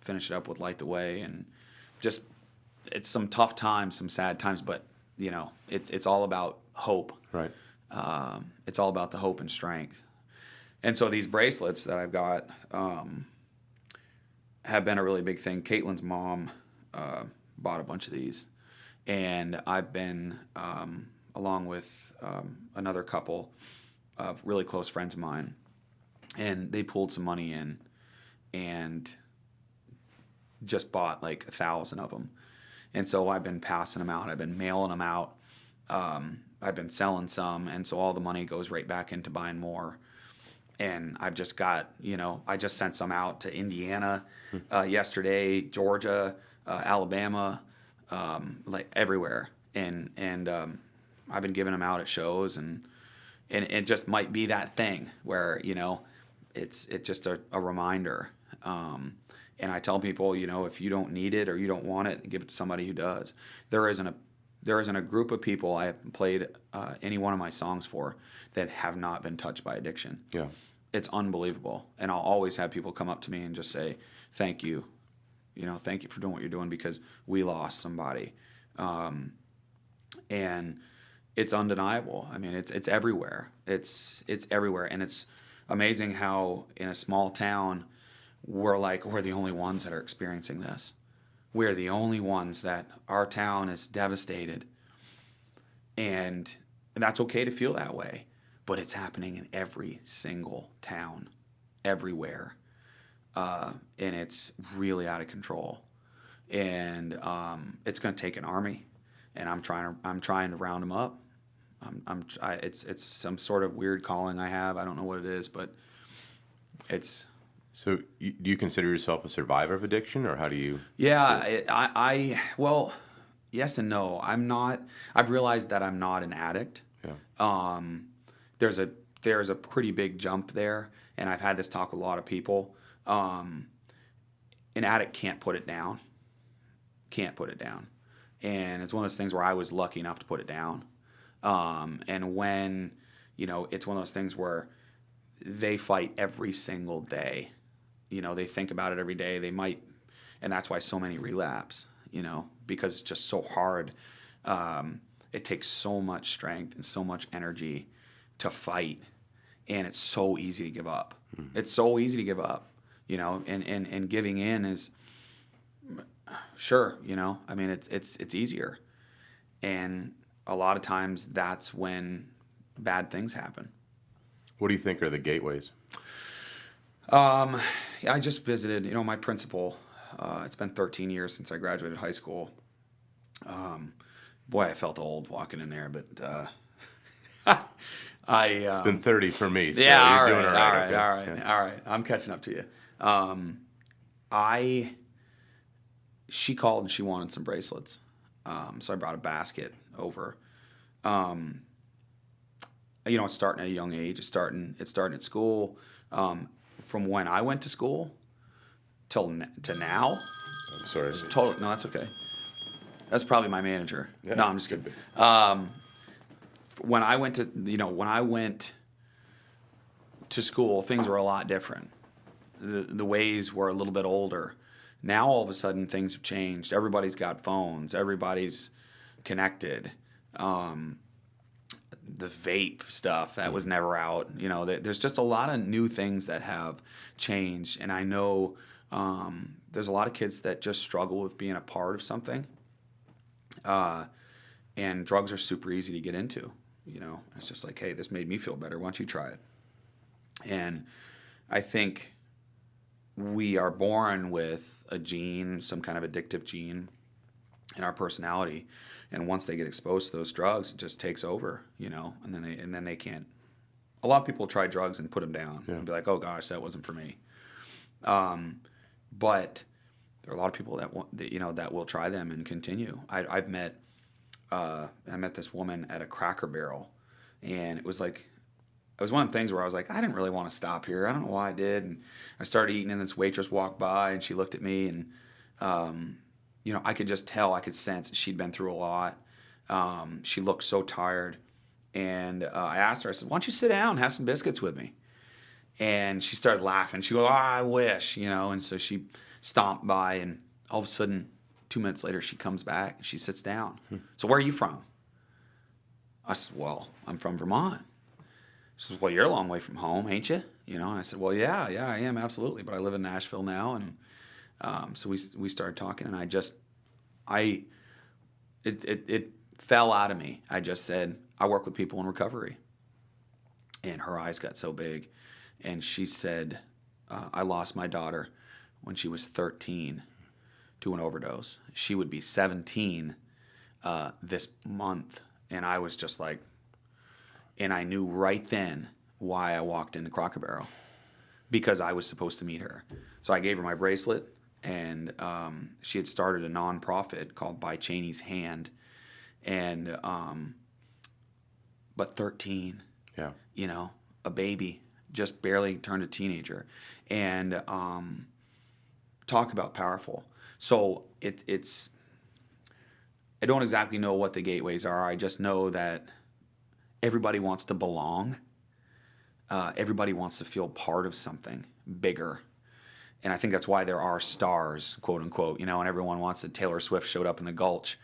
finish it up with Light the Way. And just, it's some tough times, some sad times, but it's all about hope. Right. It's all about the hope and strength. And so these bracelets that I've got have been a really big thing. Caitlin's mom bought a bunch of these, and I've been, along with another couple of really close friends of mine, and they pulled some money in and just bought like 1,000 of them. And so I've been passing them out. I've been mailing them out. I've been selling some, and so all the money goes right back into buying more. And I've just got, I just sent some out to Indiana yesterday, Georgia, Alabama, like everywhere. And I've been giving them out at shows, and it just might be that thing where, it's just a reminder. And I tell people, if you don't need it or you don't want it, give it to somebody who does. There isn't a group of people I have played any one of my songs for that have not been touched by addiction. Yeah. It's unbelievable. And I'll always have people come up to me and just say, thank you. Thank you for doing what you're doing, because we lost somebody. And it's undeniable. I mean, it's everywhere. It's everywhere. And it's amazing how in a small town, we're the only ones that are experiencing this. We're the only ones that our town is devastated. And that's okay to feel that way. But it's happening in every single town, everywhere. And it's really out of control. And it's going to take an army. And I'm trying to round them up. It's some sort of weird calling I have. I don't know what it is, but it's. So do you consider yourself a survivor of addiction, or how do you? Yeah, well, yes and no. I'm not. I've realized that I'm not an addict. Yeah. There's a pretty big jump there, and I've had this talk with a lot of people. An addict can't put it down. And it's one of those things where I was lucky enough to put it down. And when, it's one of those things where they fight every single day. They think about it every day. They might, and that's why so many relapse, because it's just so hard. It takes so much strength and so much energy to fight, and it's so easy to give up. Mm-hmm. It's so easy to give up, and giving in is, sure, I mean, it's easier. And a lot of times that's when bad things happen. What do you think are the gateways? I just visited, my principal. It's been 13 years since I graduated high school. Boy, I felt old walking in there, but it's been 30 for me. So yeah, you're doing all right. All right. I'm catching up to you. She called and she wanted some bracelets. So I brought a basket over. It's starting at a young age. It's starting at school. From when I went to school to now. I'm sorry. No, that's okay. That's probably my manager. Yeah, no, I'm just kidding. When I went to school, things were a lot different. The ways were a little bit older. Now all of a sudden things have changed. Everybody's got phones. Everybody's connected. the vape stuff that was never out. You know, there's just a lot of new things that have changed. And I know there's a lot of kids that just struggle with being a part of something. And drugs are super easy to get into. You know, it's just like, hey, this made me feel better. Why don't you try it? And I think we are born with a gene, some kind of addictive gene in our personality. And once they get exposed to those drugs, it just takes over, you know, and then they can't. A lot of people try drugs and put them down and be like, oh gosh, that wasn't for me. But there are a lot of people that will try them and continue. I met this woman at a Cracker Barrel, and it was one of the things where I was like, I didn't really want to stop here. I don't know why I did. And I started eating, and this waitress walked by, and she looked at me, and you know, I could just tell, I could sense she'd been through a lot. She looked so tired, and I asked her, I said, why don't you sit down and have some biscuits with me? And she started laughing. She goes, oh, I wish, you know. And so she stomped by, and all of a sudden, 2 minutes later, she comes back and she sits down. So where are you from? I said, well, I'm from Vermont. She says, well, you're a long way from home, ain't you? You know, and I said, well, yeah, I am, absolutely. But I live in Nashville now. And so we started talking, and it fell out of me. I just said, I work with people in recovery. And her eyes got so big. And she said, I lost my daughter when she was 13 to an overdose. She would be 17 this month. And I was just like, and I knew right then why I walked into Cracker Barrel, because I was supposed to meet her. So I gave her my bracelet, and she had started a nonprofit called By Cheney's Hand. And, but 13, you know, a baby, just barely turned a teenager. And talk about powerful. So it's, I don't exactly know what the gateways are. I just know that everybody wants to belong. Everybody wants to feel part of something bigger. And I think that's why there are stars, quote unquote, you know, and everyone wants to. Taylor Swift showed up in the Gulch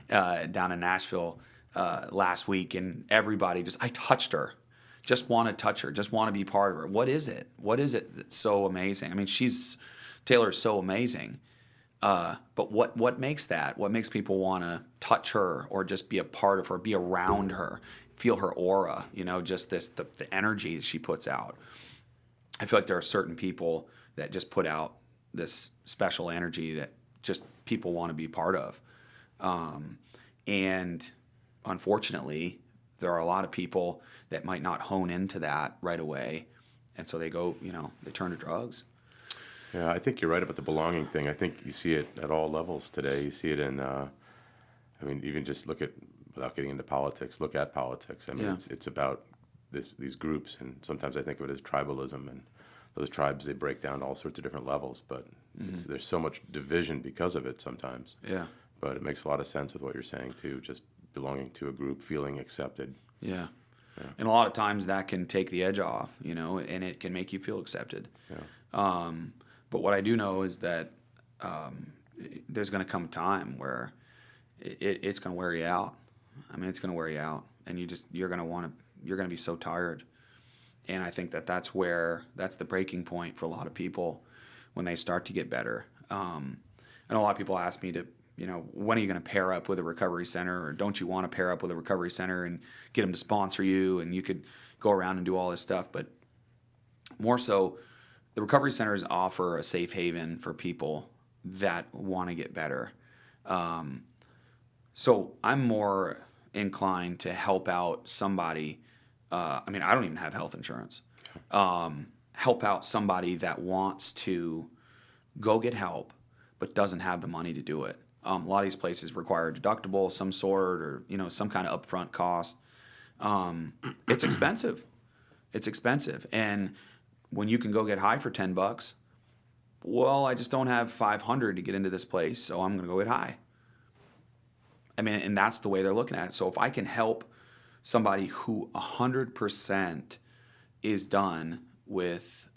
down in Nashville last week, and everybody I touched her. Just want to touch her, just want to be part of her. What is it? What is it that's so amazing? I mean, Taylor's so amazing. But what makes that? What makes people want to touch her or just be a part of her, be around her, feel her aura, you know, just the energy that she puts out. I feel like there are certain people that just put out this special energy that just people want to be part of. And unfortunately, there are a lot of people that might not hone into that right away. And so they go, you know, they turn to drugs. Yeah, I think you're right about the belonging thing. I think you see it at all levels today. You see it in, I mean, even just without getting into politics, look at politics. I mean, it's about these groups, and sometimes I think of it as tribalism, and those tribes, they break down to all sorts of different levels, but there's so much division because of it sometimes. Yeah. But it makes a lot of sense with what you're saying, too, just belonging to a group, feeling accepted. Yeah. And a lot of times that can take the edge off, you know, and it can make you feel accepted. Yeah. But what I do know is that there's going to come a time where it's going to wear you out. I mean, it's going to wear you out, and you're going to be so tired. And I think that's the breaking point for a lot of people when they start to get better. I know a lot of people ask me to, you know, when are you going to pair up with a recovery center, or don't you want to pair up with a recovery center and get them to sponsor you, and you could go around and do all this stuff. But more so, the recovery centers offer a safe haven for people that want to get better. So I'm more inclined to help out somebody. I mean, I don't even have health insurance. Help out somebody that wants to go get help but doesn't have the money to do it. A lot of these places require a deductible of some sort, or, you know, some kind of upfront cost. It's expensive. It's expensive. And when you can go get high for $10, well, I just don't have $500 to get into this place, so I'm going to go get high. I mean, and that's the way they're looking at it. So if I can help somebody who 100% is done with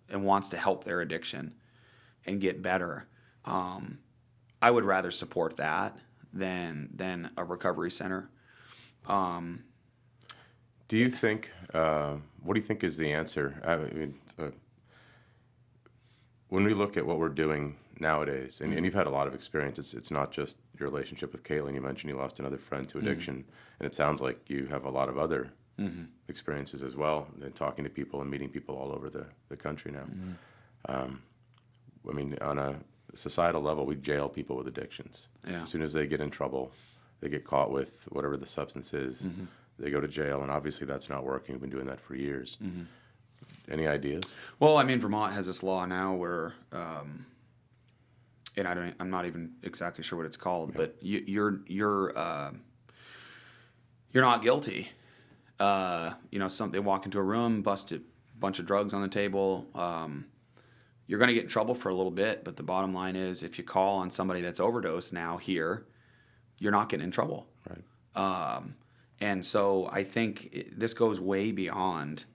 and wants to help their addiction and get better, I would rather support that than a recovery center. Do you think? What do you think is the answer? I mean, when we look at what we're doing nowadays, and you've had a lot of experience. It's not just your relationship with Caitlin. You mentioned you lost another friend to addiction, and it sounds like you have a lot of other experiences as well, and talking to people and meeting people all over the country now. I mean, on a societal level, we jail people with addictions. Yeah. As soon as they get in trouble, they get caught with whatever the substance is, they go to jail, and obviously that's not working. We've been doing that for years. Any ideas? Well, I mean, Vermont has this law now where, and I'm not even exactly sure what it's called, but you're not guilty. They walk into a room, bust a bunch of drugs on the table. You're going to get in trouble for a little bit, but the bottom line is, if you call on somebody that's overdosed now here, you're not getting in trouble. Right. And so I think this goes way beyond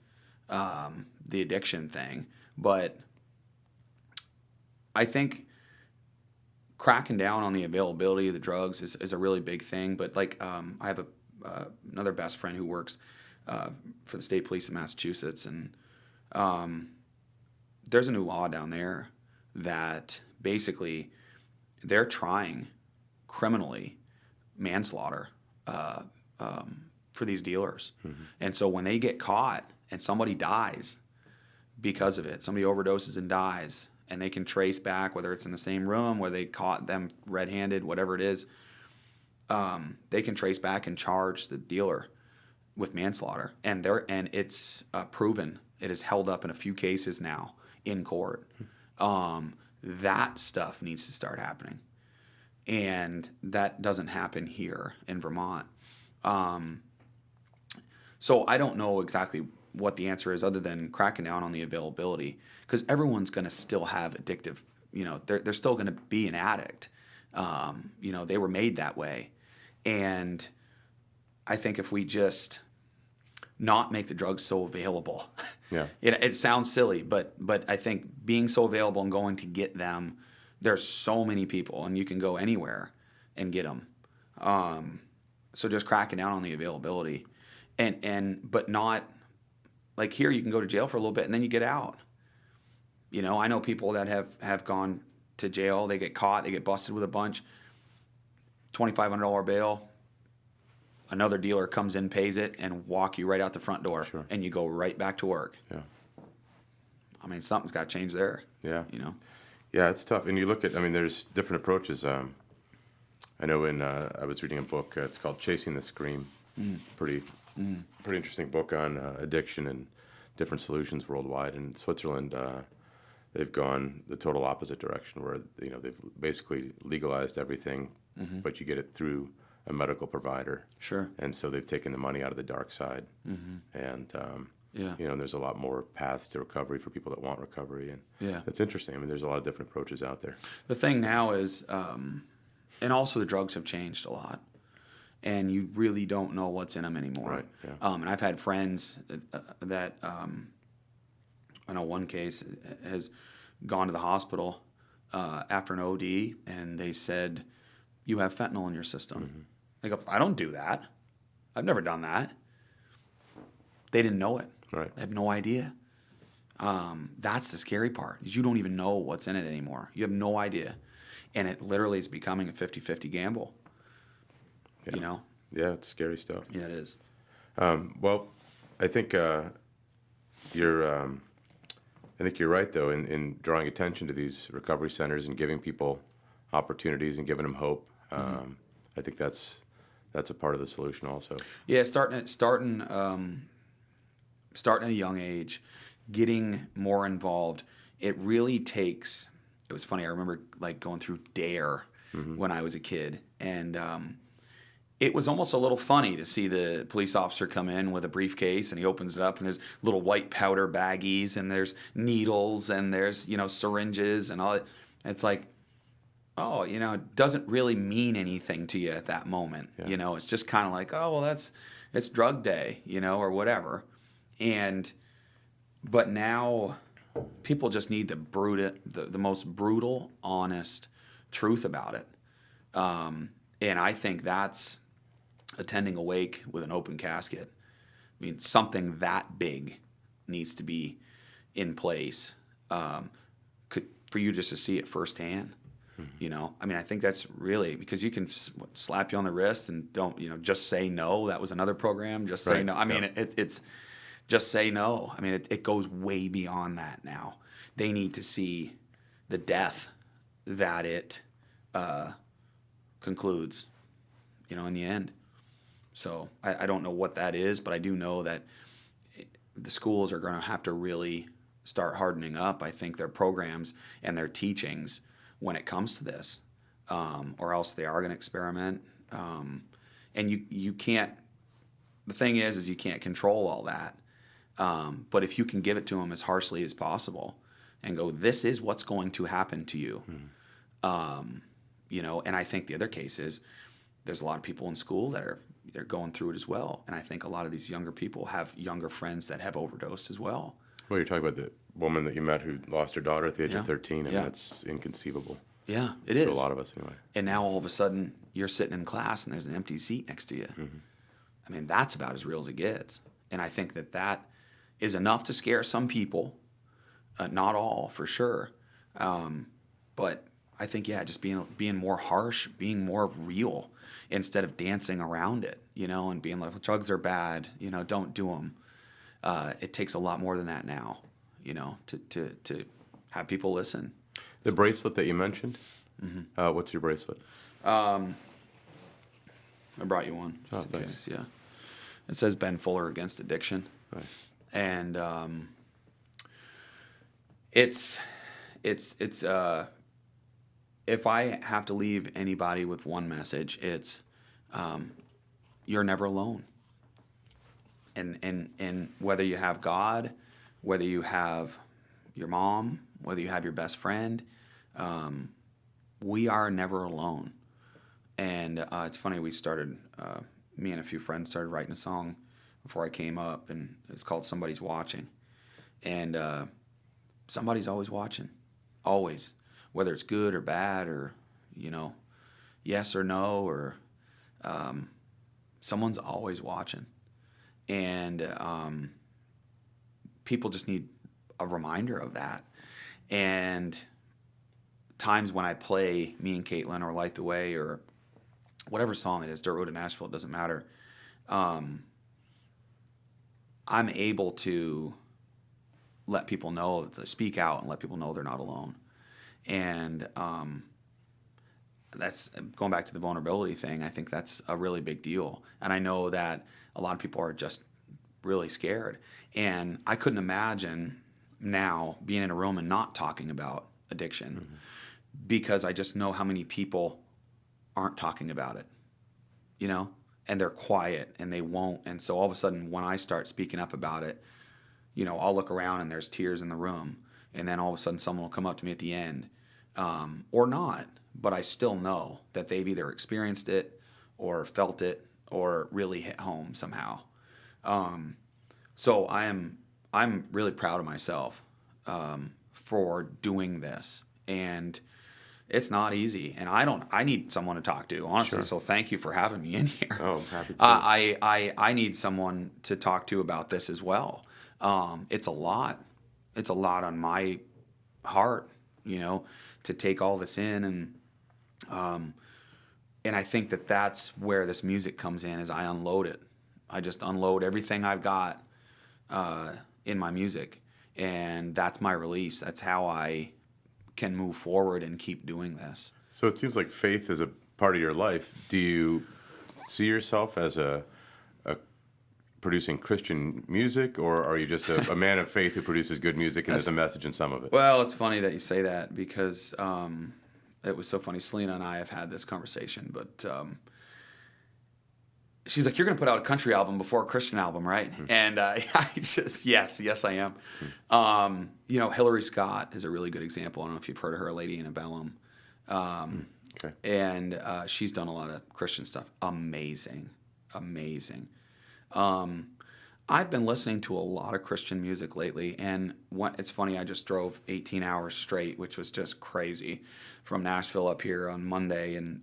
the addiction thing, but I think cracking down on the availability of the drugs is a really big thing. But like, I have another best friend who works for the state police of Massachusetts, and there's a new law down there that basically they're trying criminally manslaughter for these dealers. And so when they get caught and somebody dies because of it, somebody overdoses and dies, and they can trace back, whether it's in the same room where they caught them red-handed, whatever it is, they can trace back and charge the dealer with manslaughter. And it's proven. It is held up in a few cases now in court. That stuff needs to start happening. And that doesn't happen here in Vermont. So I don't know exactly what the answer is other than cracking down on the availability, because everyone's going to still have addictive, they're still going to be an addict. They were made that way. And I think if we just not make the drugs so available, it sounds silly, but I think being so available and going to get them, there's so many people, and you can go anywhere and get them. So just cracking down on the availability, but not like here. You can go to jail for a little bit and then you get out. I know people that have gone to jail. They get caught. They get busted with a bunch. $2,500 bail. Another dealer comes in, pays it, and walk you right out the front door, and you go right back to work. Yeah. I mean, something's got to change there. Yeah. Yeah, it's tough. And you look at, there's different approaches. I know when I was reading a book, it's called Chasing the Scream. Pretty interesting book on addiction and different solutions worldwide. In Switzerland, they've gone the total opposite direction, where they've basically legalized everything, but you get it through a medical provider. Sure. And so they've taken the money out of the dark side. And there's a lot more paths to recovery for people that want recovery, and it's interesting. There's a lot of different approaches out there. The thing now is, and also the drugs have changed a lot, and you really don't know what's in them anymore. Right. Yeah. And I've had friends that I know one case has gone to the hospital after an OD, and they said, "You have fentanyl in your system." I go, "I don't do that. I've never done that." They didn't know it. Right. They have no idea. That's the scary part, is you don't even know what's in it anymore. You have no idea. And it literally is becoming a 50-50 gamble. Yeah. Yeah, it's scary stuff. Yeah, it is. Well, I think you're right, though, in drawing attention to these recovery centers and giving people opportunities and giving them hope. I think that's a part of the solution also. Yeah, starting at a young age, getting more involved. It really takes. It was funny. I remember going through DARE when I was a kid, and it was almost a little funny to see the police officer come in with a briefcase, and he opens it up, and there's little white powder baggies, and there's needles, and there's syringes, and all that. It's like, oh, it doesn't really mean anything to you at that moment. Yeah. It's just kind of like, oh, well, it's drug day, or whatever. But now people just need the most brutal, honest truth about it. And I think that's attending a wake with an open casket. I mean, something that big needs to be in place for you just to see it firsthand. You know, I mean, I think that's really, because you can slap you on the wrist and don't, you know, just say no. That was another program. Just say no. I mean, it's just say no. I mean, it goes way beyond that now. They need to see the death that it concludes, you know, in the end. So I don't know what that is, but I do know that the schools are going to have to really start hardening up, I think, their programs and their teachings when it comes to this, or else they are going to experiment. And you can't, the thing is you can't control all that. But if you can give it to them as harshly as possible and go, this is what's going to happen to you. You know, and I think the other case is there's a lot of people in school that they're going through it as well. And I think a lot of these younger people have younger friends that have overdosed as well. Well, you're talking about the woman that you met who lost her daughter at the age of 13. I mean, that's inconceivable. Yeah, it is. To a lot of us, anyway. And now all of a sudden, you're sitting in class and there's an empty seat next to you. I mean, that's about as real as it gets. And I think that is enough to scare some people. Not all, for sure. But I think, just being more harsh, being more real instead of dancing around it, you know, and being like, well, drugs are bad, you know, don't do them. It takes a lot more than that now, you know, to have people listen. The bracelet that you mentioned, what's your bracelet? I brought you one. Just in case. Yeah. It says Ben Fuller Against Addiction. Nice. And it's if I have to leave anybody with one message, it's you're never alone. And whether you have God, whether you have your mom, whether you have your best friend, we are never alone. And it's funny, we started, me and a few friends started writing a song before I came up, and it's called Somebody's Watching. And somebody's always watching, always, whether it's good or bad or, you know, yes or no, or someone's always watching. And people just need a reminder of that. And times when I play Me and Caitlin or Light the Way or whatever song it is, Dirt Road to Nashville, it doesn't matter. I'm able to let people know, to speak out and let people know they're not alone. And that's going back to the vulnerability thing. I think that's a really big deal. And I know that a lot of people are just really scared. And I couldn't imagine now being in a room and not talking about addiction because I just know how many people aren't talking about it, you know, and they're quiet and they won't. And so all of a sudden when I start speaking up about it, you know, I'll look around and there's tears in the room. And then all of a sudden someone will come up to me at the end or not. But I still know that they've either experienced it or felt it or really hit home somehow. So I'm really proud of myself for doing this. And it's not easy. And I need someone to talk to, honestly. Sure. So thank you for having me in here. Oh, I'm happy to. I need someone to talk to about this as well. It's a lot. It's a lot on my heart, you know, to take all this in. And I think that that's where this music comes in, is I unload it. I just unload everything I've got in my music. And that's my release. That's how I can move forward and keep doing this. So it seems like faith is a part of your life. Do you see yourself as a producing Christian music, or are you just a man of faith who produces good music and has a message in some of it? Well, it's funny that you say that because it was so funny. Selena and I have had this conversation, but she's like, "You're going to put out a country album before a Christian album, right?" Mm-hmm. And I just, yes, I am. Mm-hmm. You know, Hillary Scott is a really good example. I don't know if you've heard of her, Lady Antebellum. Okay. And she's done a lot of Christian stuff. Amazing. I've been listening to a lot of Christian music lately, and it's funny, I just drove 18 hours straight, which was just crazy, from Nashville up here on Monday, and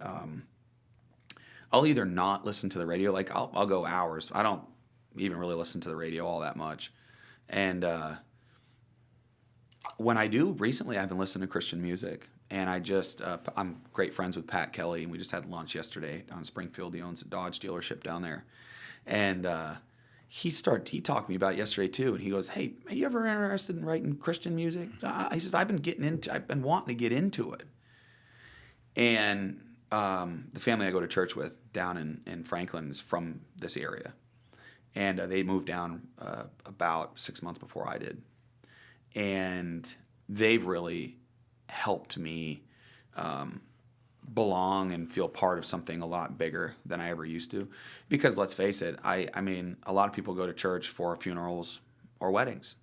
I'll either not listen to the radio, like I'll go hours. I don't even really listen to the radio all that much. And when I do, recently I've been listening to Christian music. And I'm great friends with Pat Kelly, and we just had lunch yesterday down in Springfield. He owns a Dodge dealership down there. And he talked to me about it yesterday too. And he goes, "Hey, are you ever interested in writing Christian music?" He says, I've been wanting to get into it. And the family I go to church with down in Franklin is from this area. And they moved down about 6 months before I did. And they've really helped me belong and feel part of something a lot bigger than I ever used to. Because let's face it, I mean, a lot of people go to church for funerals or weddings.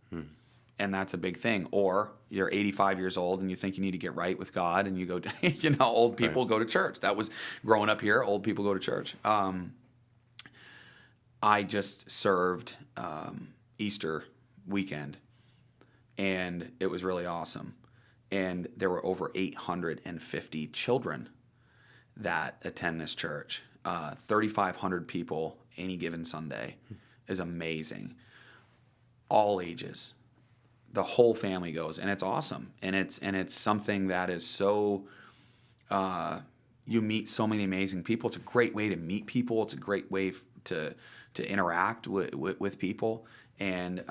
And that's a big thing. Or you're 85 years old and you think you need to get right with God, and you go to, old people go to church. That was growing up here, old people go to church. I just served Easter weekend, and it was really awesome. And there were over 850 children that attend this church. 3,500 people any given Sunday is amazing. All ages. The whole family goes, and it's awesome. And it's something that is so you meet so many amazing people. It's a great way to meet people. It's a great way to interact with people, and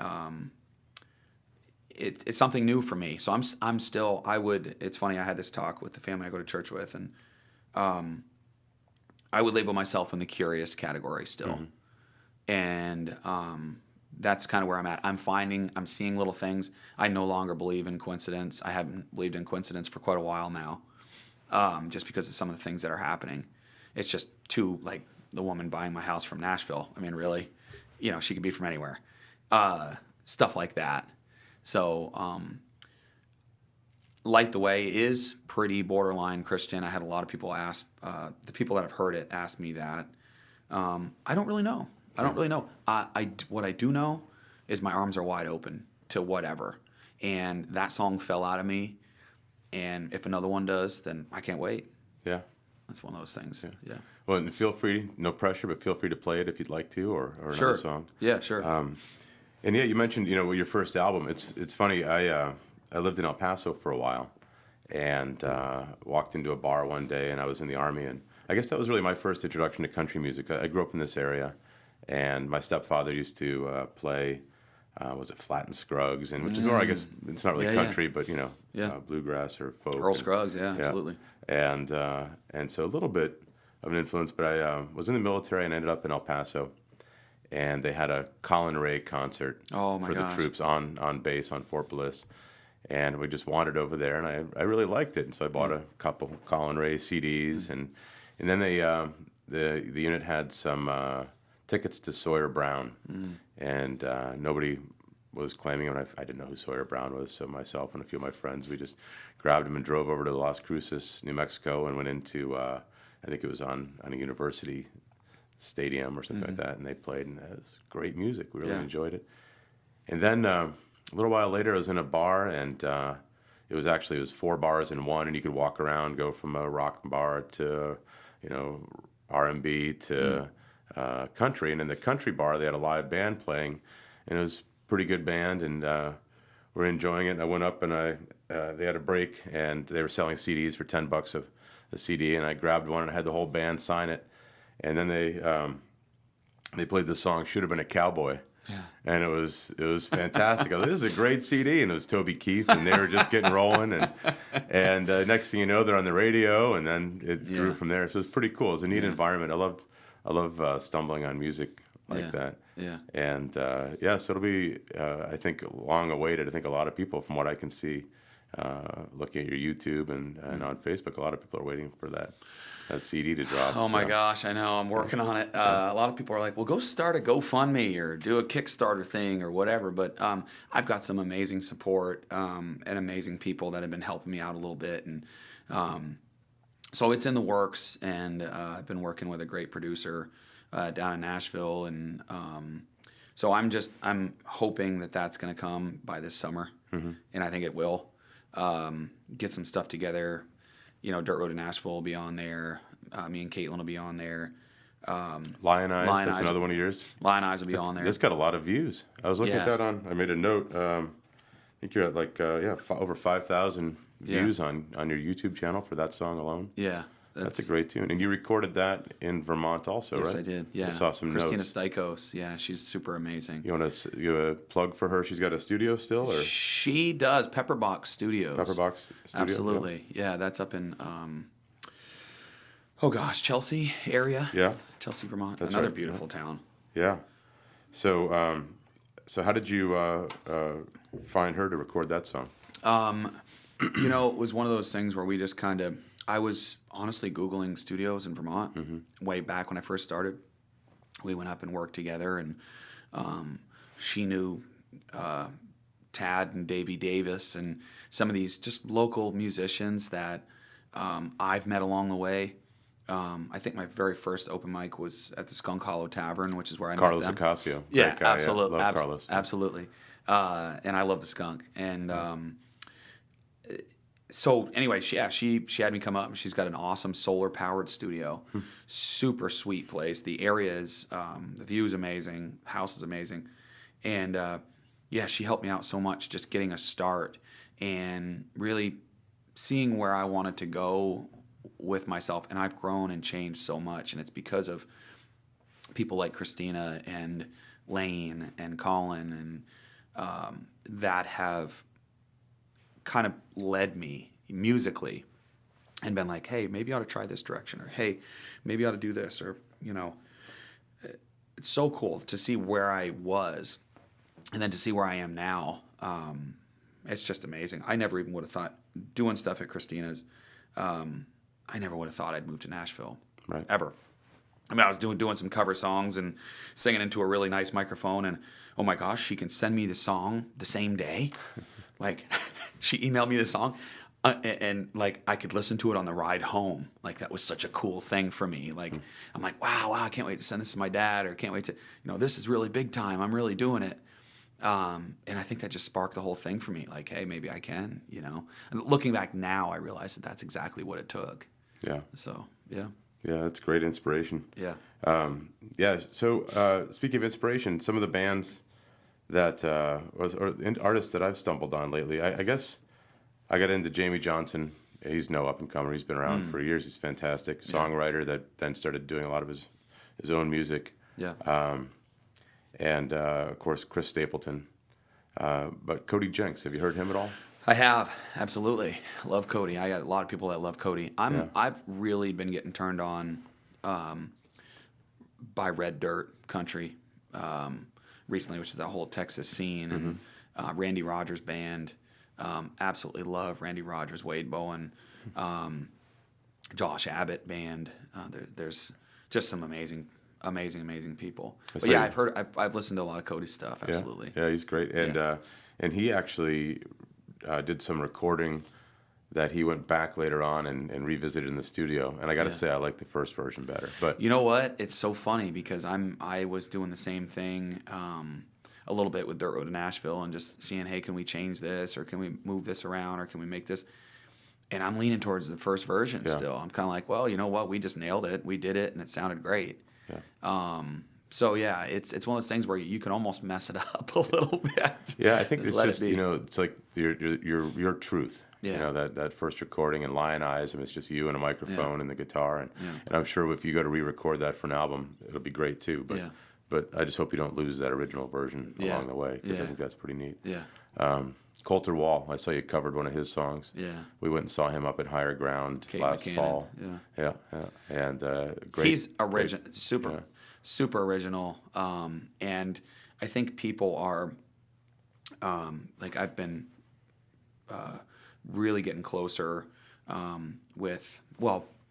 it's something new for me. So I'm still, it's funny, I had this talk with the family I go to church with, and I would label myself in the curious category still. And that's kind of where I'm at. I'm seeing little things. I no longer believe in coincidence. I haven't believed in coincidence for quite a while now, just because of some of the things that are happening. It's just too, like the woman buying my house from Nashville. I mean, really, she could be from anywhere. Stuff like that. So, Light the Way is pretty borderline Christian. I had a lot of people ask, the people that have heard it ask me that. I don't really know. What I do know is my arms are wide open to whatever. And that song fell out of me. And if another one does, then I can't wait. Yeah. That's one of those things. Yeah. Well, and feel free, no pressure, but feel free to play it if you'd like to, or another song. Yeah, sure. And yeah, you mentioned, with your first album. It's funny. I lived in El Paso for a while, and walked into a bar one day, and I was in the Army, and I guess that was really my first introduction to country music. I grew up in this area, and my stepfather used to play, was it Flat and Scruggs, and which is more, I guess, it's not really country, but bluegrass or folk. Earl Scruggs, absolutely. And so a little bit of an influence, but I was in the military and ended up in El Paso, and they had a Colin Ray concert for the troops on base on Fort Bliss. And we just wandered over there, and I really liked it. And so I bought a couple Colin Ray CDs, and then the unit had some tickets to Sawyer Brown, and nobody was claiming him. I didn't know who Sawyer Brown was, so myself and a few of my friends, we just grabbed him and drove over to Las Cruces, New Mexico, and went into I think it was on a university stadium or something like that, and they played, and it was great music. We really enjoyed it. And then a little while later, I was in a bar, and it was 4 bars in one, and you could walk around, go from a rock bar to R&B to country. And in the country bar, they had a live band playing, and it was a pretty good band, and we're enjoying it. And I went up, and they had a break, and they were selling CDs for $10 a CD, and I grabbed one, and I had the whole band sign it. And then they played the song "Should Have Been a Cowboy," and it was fantastic. I was like, this is a great CD, and it was Toby Keith, and they were just getting rolling, and next thing you know, they're on the radio, and then it grew from there. So it was pretty cool. It was a neat environment. I love stumbling on music like that. Yeah. And so it'll be I think long awaited. I think a lot of people, from what I can see, looking at your YouTube and on Facebook, a lot of people are waiting for that CD to drop. Oh my gosh, I know. I'm working on it. A lot of people are like, well, go start a GoFundMe or do a Kickstarter thing or whatever. But I've got some amazing support and amazing people that have been helping me out a little bit. And so it's in the works. And I've been working with a great producer down in Nashville. And so I'm hoping that that's going to come by this summer. And I think it will. Get some stuff together. Dirt Road to Nashville will be on there. Me and Caitlin will be on there. Lion Eyes, Lion that's Eyes. another one of yours. Lion Eyes will be on there. It's got a lot of views. I was looking at Yeah. that I made a note. I think you're at like, over 5,000 views on your YouTube channel for that song alone. Yeah. That's a great tune. And you recorded that in Vermont also, right? Yes, I did. Yeah. I saw some Christina notes. Stikos. Yeah, she's super amazing. You want to plug for her? She's got a studio still? Or She does. Pepperbox Studios. Pepperbox Studio? Absolutely. Yeah, that's up in, Chelsea area. Yeah. Chelsea, Vermont. That's Another right. beautiful town. Yeah. So, so how did you find her to record that song? It was one of those things where we just kind of, I was honestly Googling studios in Vermont way back when I first started. We went up and worked together, and she knew Tad and Davey Davis and some of these just local musicians that I've met along the way. I think my very first open mic was at the Skunk Hollow Tavern, which is where I Carlos met them. Ocasio. Yeah, Great guy. absolutely. Love Carlos. Absolutely. And I love the Skunk. And so anyway, she had me come up. She's got an awesome solar powered studio, super sweet place. The area is the view is amazing, house is amazing, and she helped me out so much just getting a start and really seeing where I wanted to go with myself. And I've grown and changed so much, and it's because of people like Christina and Lane and Colin and that have kind of led me musically and been like, hey, maybe I ought to try this direction, or hey, maybe I ought to do this, or it's so cool to see where I was and then to see where I am now. It's just amazing. I never even would have thought doing stuff at Christina's. I never would have thought I'd move to Nashville, Right. ever. I mean, I was doing some cover songs and singing into a really nice microphone, and oh my gosh, she can send me the song the same day. Like, she emailed me the song, and like I could listen to it on the ride home. Like, that was such a cool thing for me. Like, I'm like, wow, I can't wait to send this to my dad, or can't wait to, this is really big time. I'm really doing it. And I think that just sparked the whole thing for me. Like, hey, maybe I can. And looking back now, I realize that that's exactly what it took. Yeah. So yeah. Yeah, that's great inspiration. Yeah. So speaking of inspiration, some of the bands that artists that I've stumbled on lately, I guess I got into Jamie Johnson. He's no up and comer. He's been around for years. He's fantastic songwriter that then started doing a lot of his own music. Yeah. And of course Chris Stapleton. But Cody Jenks, have you heard him at all? I have, absolutely. Love Cody. I got a lot of people that love Cody. I've really been getting turned on by Red Dirt country recently, which is that whole Texas scene, and Randy Rogers band. Absolutely love Randy Rogers, Wade Bowen, Josh Abbott band. There's just some amazing people. But yeah, I've listened to a lot of Cody's stuff. Absolutely. Yeah, he's great, and he actually did some recording that he went back later on and revisited in the studio. And I got to say, I like the first version better. But you know what? It's so funny because I was doing the same thing a little bit with Dirt Road to Nashville and just seeing, hey, can we change this, or can we move this around, or can we make this? And I'm leaning towards the first version still. I'm kind of like, well, you know what? We just nailed it. We did it, and it sounded great. Yeah. So yeah, it's one of those things where you can almost mess it up a little bit. Yeah, I think it's Let it just be. it's like your truth. Yeah. That first recording in Lion Eyes, and it's just you and a microphone and the guitar, and I'm sure if you go to re-record that for an album, it'll be great too. But I just hope you don't lose that original version along the way, because I think that's pretty neat. Yeah. Colter Wall, I saw you covered one of his songs. Yeah. We went and saw him up at Higher Ground Kate last McKinnon, fall. yeah. And great. He's original, super original. And I think people are, like, I've been really getting closer with,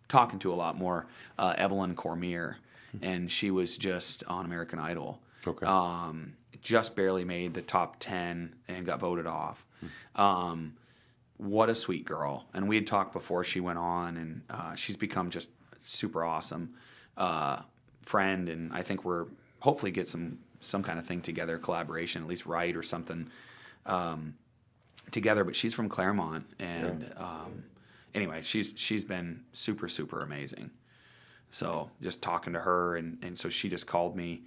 talking to a lot more, Evelyn Cormier, and she was just on American Idol. Okay. Just barely made the top 10 and got voted off. What a sweet girl. And we had talked before she went on, and she's become just super awesome friend, and I think we're hopefully get some kind of thing together, collaboration, at least write or something together. But she's from Claremont, and anyway, she's been super amazing. So just talking to her, and so she just called me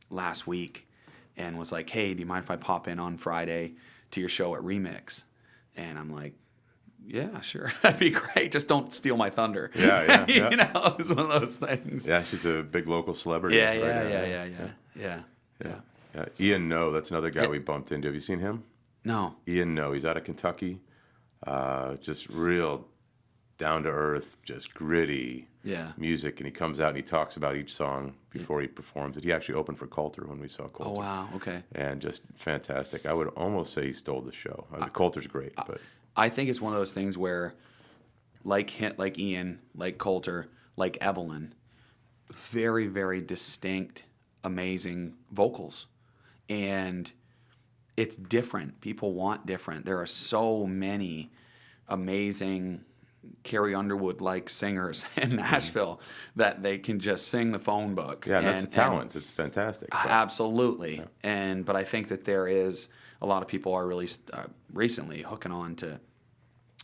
last week and was like, hey, do you mind if I pop in on Friday to your show at Remix? And I'm like, yeah, sure. That'd be great. Just don't steal my thunder. Yeah. You know, it's one of those things. Yeah, she's a big local celebrity. Yeah. Ian No, that's another guy we bumped into. Have you seen him? No. Ian No, he's out of Kentucky. Just real down to earth, just gritty music. And he comes out and he talks about each song before he performs it. He actually opened for Coulter when we saw Coulter. Oh, wow. Okay. And just fantastic. I would almost say he stole the show. Coulter's great, but I think it's one of those things where, like Ian, like Coulter, like Evelyn, very, very distinct, amazing vocals. And it's different. People want different. There are so many amazing Carrie Underwood-like singers in Nashville that they can just sing the phone book. Yeah, and that's a talent. It's fantastic. Absolutely. Yeah. But I think that there is a lot of people are really recently hooking on to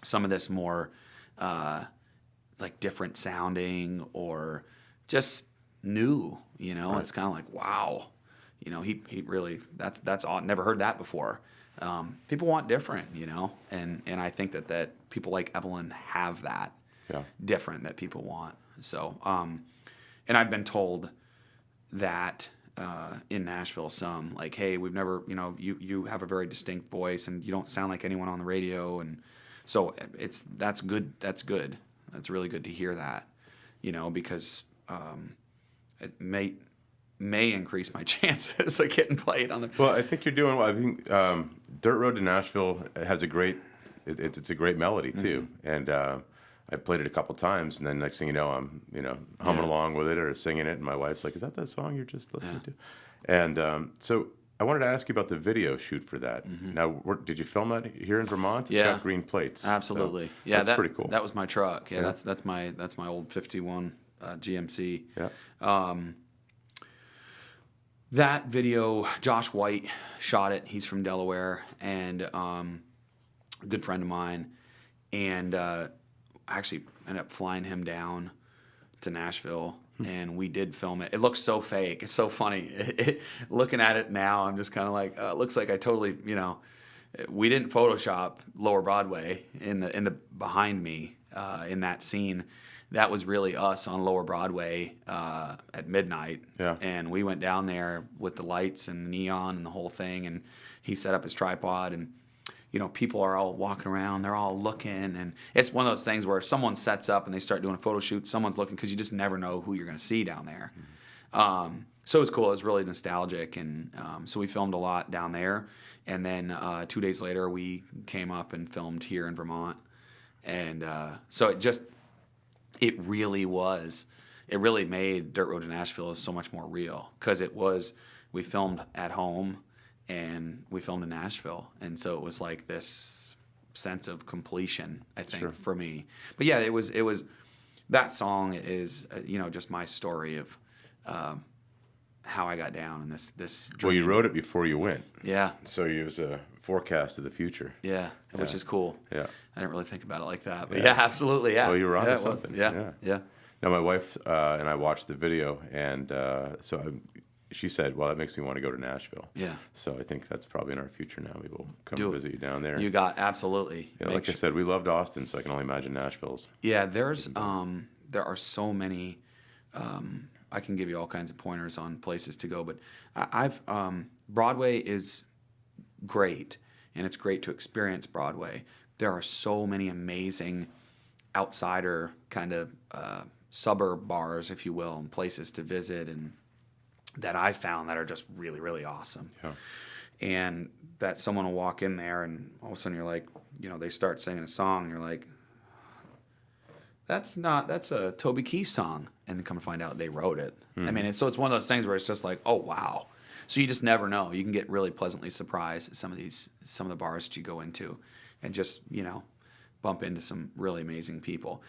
some of this more like different sounding or just new. You know, It's kind of like, wow. You know, he really that's odd. Never heard that before. People want different, you know, and I think that people like Evelyn have that different that people want. So, and I've been told that in Nashville, some like, hey, we've never, you know, you have a very distinct voice and you don't sound like anyone on the radio, and so that's good. That's good. That's really good to hear that, you know, because it may increase my chances of getting played on the. Well, I think you're doing well. I think Dirt Road to Nashville has a great. It's a great melody too, and I played it a couple times, and then next thing you know, I'm humming along with it or singing it, and my wife's like, "Is that song you're just listening to?" And so I wanted to ask you about the video shoot for that. Now, did you film that here in Vermont? It's got green plates. Absolutely. So that's pretty cool. That was my truck. Yeah. That's my old ~51 GMC. Yeah. That video, Josh White shot it. He's from Delaware, and a good friend of mine. And I actually ended up flying him down to Nashville, and we did film it. It looks so fake. It's so funny. Looking at it now, I'm just kind of like, it looks like I totally, we didn't Photoshop Lower Broadway in the behind me in that scene. That was really us on Lower Broadway at midnight. Yeah. And we went down there with the lights and the neon and the whole thing, and he set up his tripod, and people are all walking around, they're all looking, and it's one of those things where if someone sets up and they start doing a photo shoot, someone's looking because you just never know who you're going to see down there. So it was cool. It was really nostalgic, and so we filmed a lot down there, and then 2 days later we came up and filmed here in Vermont, and so it really made Dirt Road to Nashville so much more real, because we filmed at home and we filmed in Nashville, and so it was like this sense of completion, I think, for me. But yeah, it was that song is just my story of how I got down in this dream. Well, you wrote it before you went. Yeah. So it was a forecast of the future. Yeah, which is cool. Yeah. I didn't really think about it like that, but yeah absolutely, yeah. Well, you were onto something. Yeah. Now, my wife and I watched the video, and she said, well, that makes me want to go to Nashville. Yeah. So I think that's probably in our future now. We will come visit you down there. You got, absolutely. Yeah, like I said, we loved Austin, so I can only imagine Nashville's. Yeah, there are so many, I can give you all kinds of pointers on places to go, but Broadway is great, and it's great to experience Broadway. There are so many amazing outsider kind of suburb bars, if you will, and places to visit, and that I found that are just really, really awesome. Yeah. And that someone will walk in there, and all of a sudden you're like, they start singing a song, and you're like, that's a Toby Keith song, and then come to find out they wrote it. I mean, so it's one of those things where it's just like, oh wow. So you just never know. You can get really pleasantly surprised at some of the bars that you go into, and just bump into some really amazing people.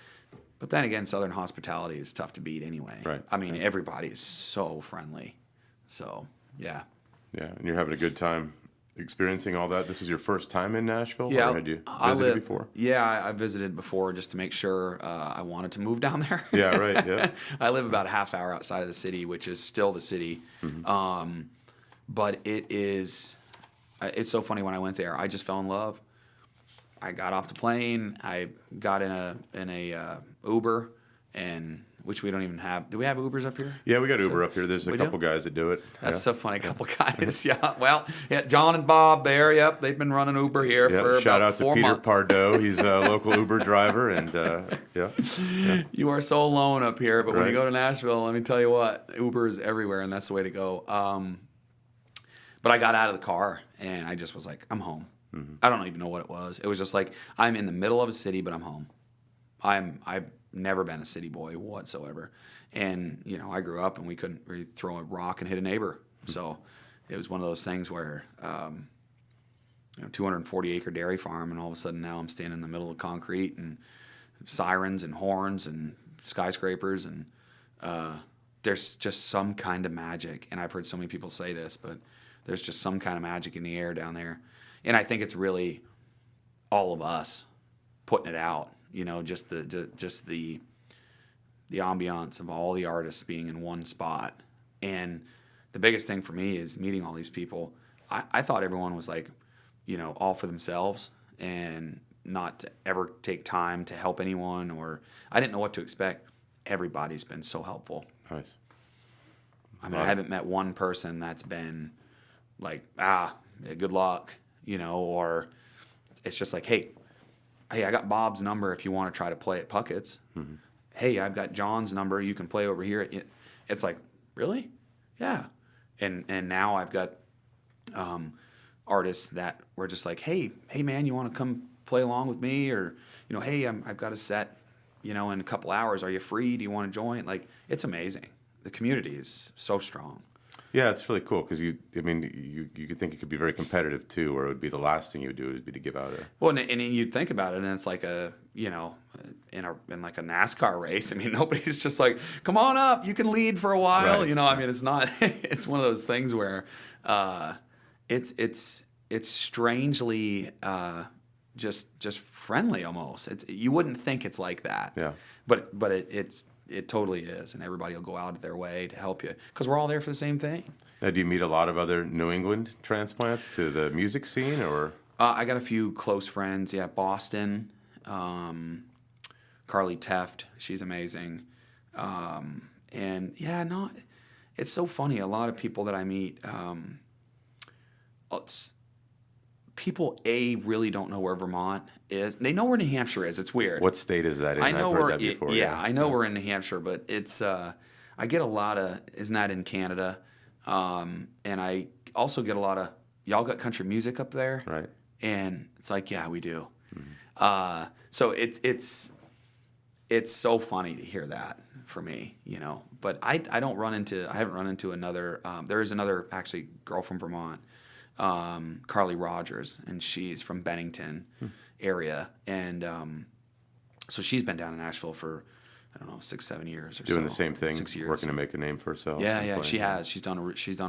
But then again, Southern hospitality is tough to beat anyway. Right. I mean, everybody is so friendly. So yeah. Yeah, and you're having a good time experiencing all that? This is your first time in Nashville? Yeah, Or had you visited before? Yeah, I visited before just to make sure I wanted to move down there. Yeah, right. Yeah. I live about a half hour outside of the city, which is still the city. But it's so funny when I went there. I just fell in love. I got off the plane. I got in a Uber, and which we don't even have. Do we have Ubers up here? Yeah, we got Uber up here. There's a couple guys that do it. That's so funny. A couple guys. Yeah. Well, yeah. John and Bob there. Yep. They've been running Uber here for Shout about out to 4 Peter months. Pardo. He's a local Uber driver, and yeah. You are so alone up here, but when you Right. go to Nashville, let me tell you what, Uber is everywhere, and that's the way to go. But I got out of the car, and I just was like, I'm home. I don't even know what it was. It was just like, I'm in the middle of a city, but I'm home. I've never been a city boy whatsoever. And, I grew up, and we couldn't really throw a rock and hit a neighbor. So it was one of those things where, 240-acre dairy farm, and all of a sudden now I'm standing in the middle of concrete and sirens and horns and skyscrapers, and there's just some kind of magic. And I've heard so many people say this, but there's just some kind of magic in the air down there. And I think it's really all of us putting it out, just the ambiance of all the artists being in one spot. And the biggest thing for me is meeting all these people. I thought everyone was like, all for themselves and not to ever take time to help anyone, or I didn't know what to expect. Everybody's been so helpful. Nice. I mean, I haven't met one person that's been like, yeah, good luck, or it's just like, hey, I got Bob's number if you want to try to play at Puckett's. Hey, I've got John's number. You can play over here. It's like, really? Yeah. And now I've got artists that were just like, hey, man, you want to come play along with me? Or, hey, I've got a set, in a couple hours. Are you free? Do you want to join? Like, it's amazing. The community is so strong. Yeah, it's really cool because you could think it could be very competitive too, or it would be the last thing you would do would be to give out a. Well, and you'd think about it, and it's like in like a NASCAR race. I mean, nobody's just like, come on up, you can lead for a while. Right. I mean, it's not. It's one of those things where it's strangely just friendly almost. You wouldn't think it's like that. Yeah. But it totally is, and everybody will go out of their way to help you because we're all there for the same thing. Now, do you meet a lot of other New England transplants to the music scene, or? I got a few close friends. Yeah, Boston, Carly Teft, she's amazing, and yeah, it's so funny. A lot of people that I meet, people really don't know where Vermont is. They know where New Hampshire is. It's weird. What state is that in? I know I've heard where. that before. Yeah, I know we're in New Hampshire, but it's. I get a lot of. Isn't that in Canada? And I also get a lot of. Y'all got country music up there, Right. And it's like, yeah, we do. So it's so funny to hear that for me, But I haven't run into another. There is another actually girl from Vermont, Carly Rogers, and she's from Bennington area, and so she's been down in Nashville for 6-7 years or so. Doing the same thing, 6 years. working to make a name for herself. Yeah, she has. She's done a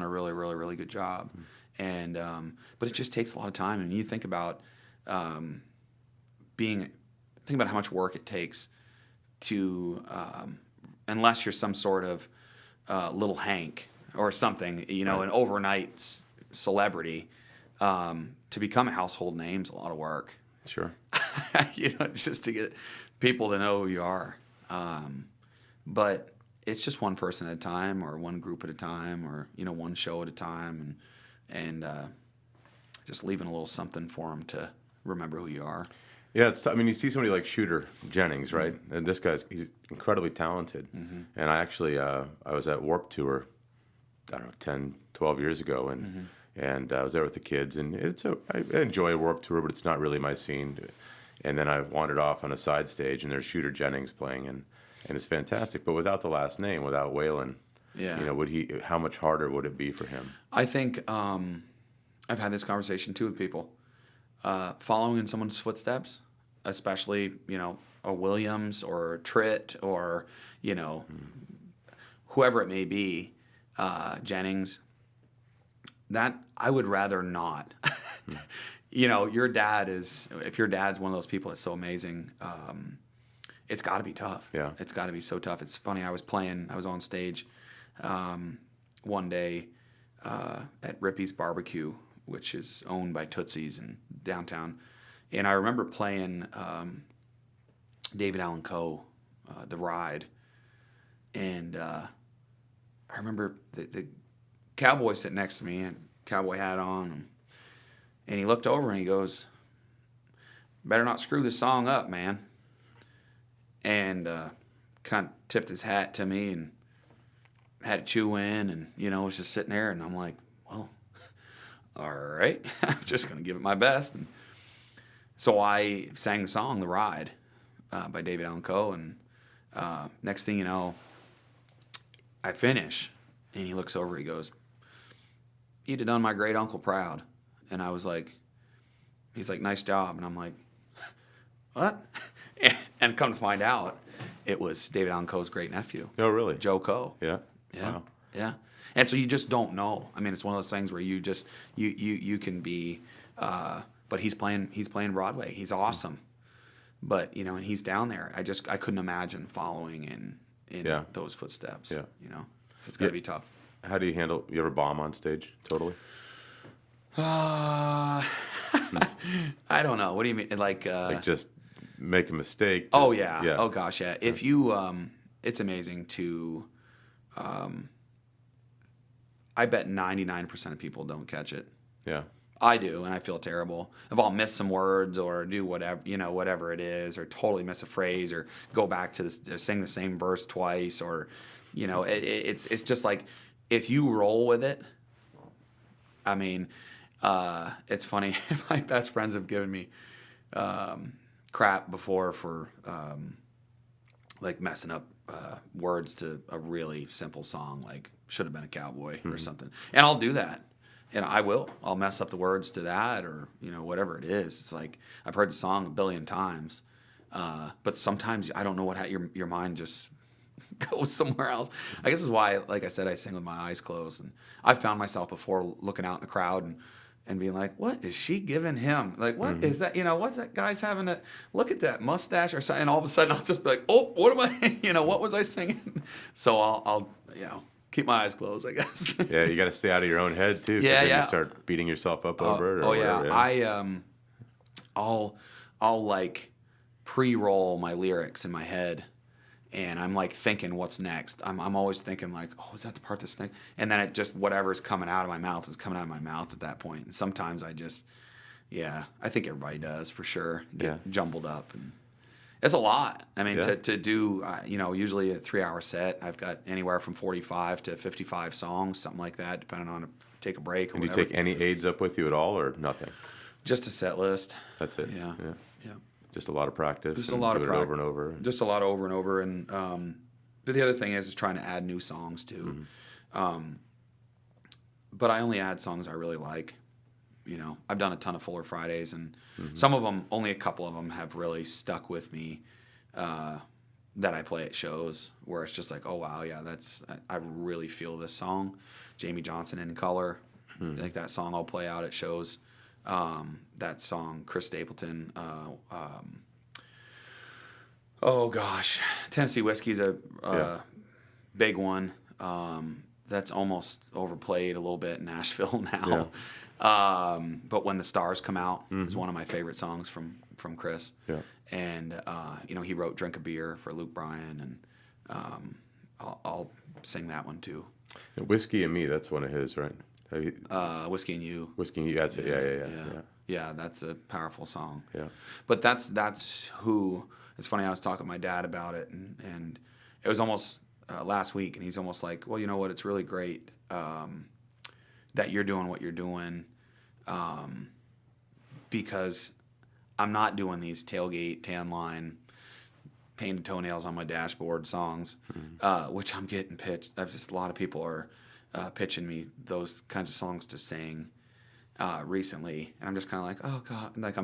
really, really, really good job, and but it just takes a lot of time. And you think about think about how much work it takes to, unless you're some sort of little Hank or something, an overnight celebrity, to become a household name is a lot of work. Sure. Just to get people to know who you are. But it's just one person at a time, or one group at a time, or one show at a time, and just leaving a little something for them to remember who you are. Yeah, you see somebody like Shooter Jennings, right? Mm-hmm. And this he's incredibly talented. Mm-hmm. And I actually, I was at Warped Tour, 10, 12 years ago, and I was there with the kids, and I enjoy Warped Tour, but it's not really my scene. And then I wandered off on a side stage, and there's Shooter Jennings playing, and it's fantastic. But without the last name, without Waylon, how much harder would it be for him? I think I've had this conversation too with people. Following in someone's footsteps, especially a Williams or a Tritt or whoever it may be, Jennings. that I would rather not. You know, if your dad's one of those people that's so amazing, it's got to be tough. Yeah. It's got to be so tough. It's funny. I was on stage one day at Rippy's Barbecue, which is owned by Tootsie's in downtown. And I remember playing David Allan Coe, The Ride. And I remember the cowboy sitting next to me, and cowboy hat on. And he looked over and he goes, "Better not screw this song up, man." And kind of tipped his hat to me and had to chew in, and, you know, was just sitting there. And I'm like, well, all right, I'm just going to give it my best. And so I sang the song, The Ride, by David Allan Coe. And next thing you know, I finish, and he looks over, he goes, "You'd have done my great uncle proud." And I was like, he's like, "Nice job." And I'm like, what? And come to find out, it was David Allan Coe's great nephew. Oh, really? Joe Coe. Yeah. Yeah. Wow. Yeah. And so you just don't know. I mean, it's one of those things where you just, you can be, but he's playing Broadway. He's awesome. But, you know, and he's down there. I couldn't imagine following in those footsteps. Yeah. You know, it's got to be tough. How do you handle, you ever bomb on stage? Totally? I don't know. What do you mean? Like just make a mistake. Oh, yeah. Oh, gosh, yeah. If you, it's amazing to, I bet 99% of people don't catch it. Yeah. I do, and I feel terrible. If I'll miss some words or do whatever, you know, whatever it is, or totally miss a phrase, or go back to sing the same verse twice, or, you know, it's just like, if you roll with it, I mean, it's funny. My best friends have given me crap before for like messing up words to a really simple song, like "Should Have Been a Cowboy" or something. And I'll do that. And I will. I'll mess up the words to that, or, you know, whatever it is. It's like, I've heard the song a billion times, but sometimes I don't know what your mind just goes somewhere else. I guess this is why, like I said, I sing with my eyes closed. And I found myself before looking out in the crowd and being like, what is she giving him? Like, what is that? You know, what's that guy's having a look at that mustache or something? And all of a sudden I'll just be like, oh, what am I, you know, what was I singing? So I'll you know, keep my eyes closed, I guess. Yeah, you got to stay out of your own head too. Yeah, then yeah. You start beating yourself up over it. Or yeah. whatever, I'll like pre-roll my lyrics in my head, and I'm like thinking what's next. I'm always thinking like, oh, is that the part that's next? And then it just, whatever's coming out of my mouth is coming out of my mouth at that point. And sometimes I just, I think everybody does for sure, get jumbled up. And it's a lot. I mean, to do, you know, usually a 3-hour set, I've got anywhere from 45 to 55 songs, something like that, depending on take a break or and whatever. Do you take any aids up with you at all, or nothing? Just a set list. That's it. Yeah. Just a lot of practice. Just a lot of practice. Over and over. Just a lot over and over. And but the other thing is trying to add new songs too. But I only add songs I really like. You know, I've done a ton of Fuller Fridays, and some of them, only a couple of them, have really stuck with me. That I play at shows where it's just like, oh wow, yeah, I really feel this song. Jamie Johnson in Color, I think that song I'll play out at shows. That song, Chris Stapleton. Oh gosh, Tennessee Whiskey's a big one. That's almost overplayed a little bit in Nashville now. Yeah. But When the Stars Come Out is one of my favorite songs from Chris. Yeah. And you know, he wrote Drink a Beer for Luke Bryan, and I'll sing that one too. And Whiskey and Me, that's one of his, right? Whiskey and You. Whiskey and You, that's it. Yeah. Yeah, that's a powerful song. Yeah. But that's who. It's funny. I was talking to my dad about it, and it was almost last week, and he's almost like, well, you know what? It's really great that you're doing what you're doing, because I'm not doing these tailgate, tan line, painted toenails on my dashboard songs, which I'm getting pitched. A lot of people are pitching me those kinds of songs to sing recently, and I'm just kind of like, oh God, like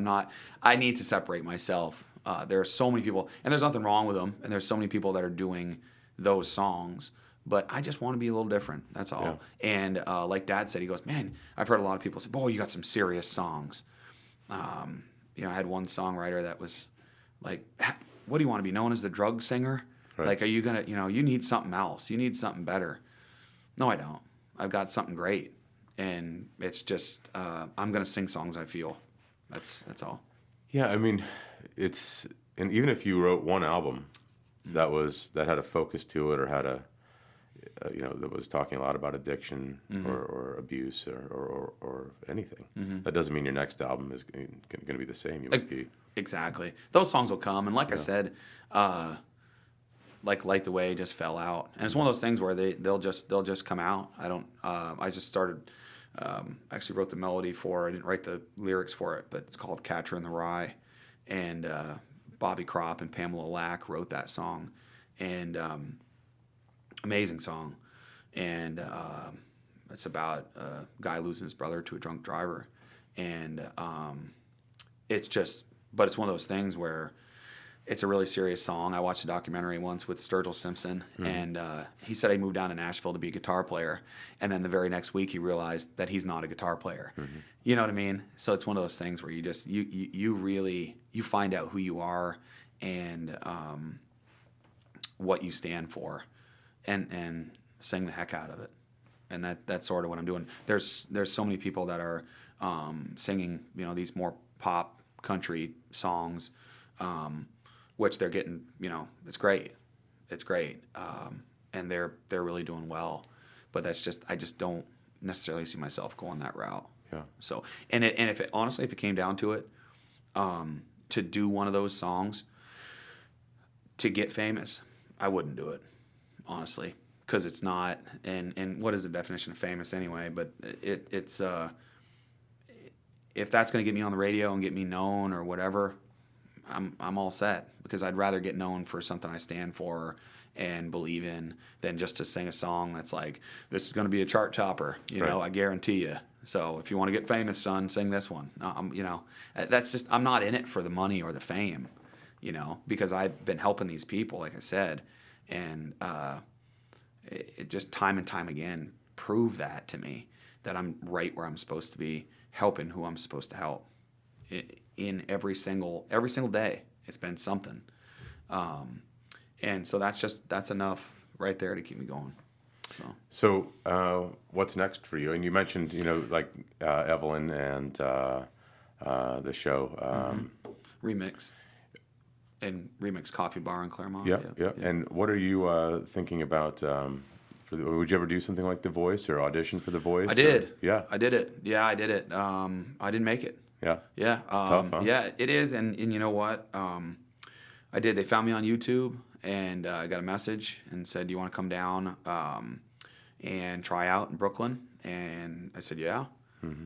I need to separate myself. There are so many people, and there's nothing wrong with them, and there's so many people that are doing those songs, but I just want to be a little different. That's all. Yeah. And like Dad said, he goes, man, I've heard a lot of people say, boy, you got some serious songs. You know, I had one songwriter that was like, what do you want to be known as, the drug singer? Right. Like, are you going to, you know, you need something else. You need something better. No, I don't. I've got something great. And it's just, I'm going to sing songs I feel. That's all. Yeah, I mean, and even if you wrote one album that had a focus to it, or had a, you know, that was talking a lot about addiction or abuse or anything, that doesn't mean your next album is going to be the same. You might be. Exactly. Those songs will come. And like I said, like Light the Way just fell out. And it's one of those things where they'll just come out. I just started, actually wrote the melody I didn't write the lyrics for it, but it's called Catcher in the Rye. And Bobby Kropp and Pamela Lack wrote that song. And amazing song. And it's about a guy losing his brother to a drunk driver. And but it's one of those things where it's a really serious song. I watched a documentary once with Sturgill Simpson, and he said he moved down to Nashville to be a guitar player, and then the very next week he realized that he's not a guitar player. You know what I mean? So it's one of those things where you just you really find out who you are and what you stand for, and sing the heck out of it. And that's sort of what I'm doing. There's so many people that are singing, you know, these more pop country songs, which they're getting, you know, it's great, and they're really doing well. But I just don't necessarily see myself going that route. Yeah. So and if it came down to it, to do one of those songs to get famous, I wouldn't do it, honestly, because it's not. And what is the definition of famous anyway? But it's if that's going to get me on the radio and get me known or whatever, I'm all set, because I'd rather get known for something I stand for and believe in than just to sing a song that's like, this is going to be a chart topper, you know, I guarantee you. So if you want to get famous, son, sing this one. You know, that's just, I'm not in it for the money or the fame, you know, because I've been helping these people, like I said, and it just time and time again proved that to me, that I'm right where I'm supposed to be, helping who I'm supposed to help. In every single day, it's been something, and so that's enough right there to keep me going. So what's next for you? And you mentioned, you know, like Evelyn and the show Remix Coffee Bar in Claremont. Yeah. And what are you thinking about? Would you ever do something like The Voice or audition for The Voice? I did. I did it. I didn't make it. Yeah. It's tough, huh? Yeah, it is. And you know what? I did. They found me on YouTube, and I got a message and said, do you want to come down and try out in Brooklyn? And I said, yeah.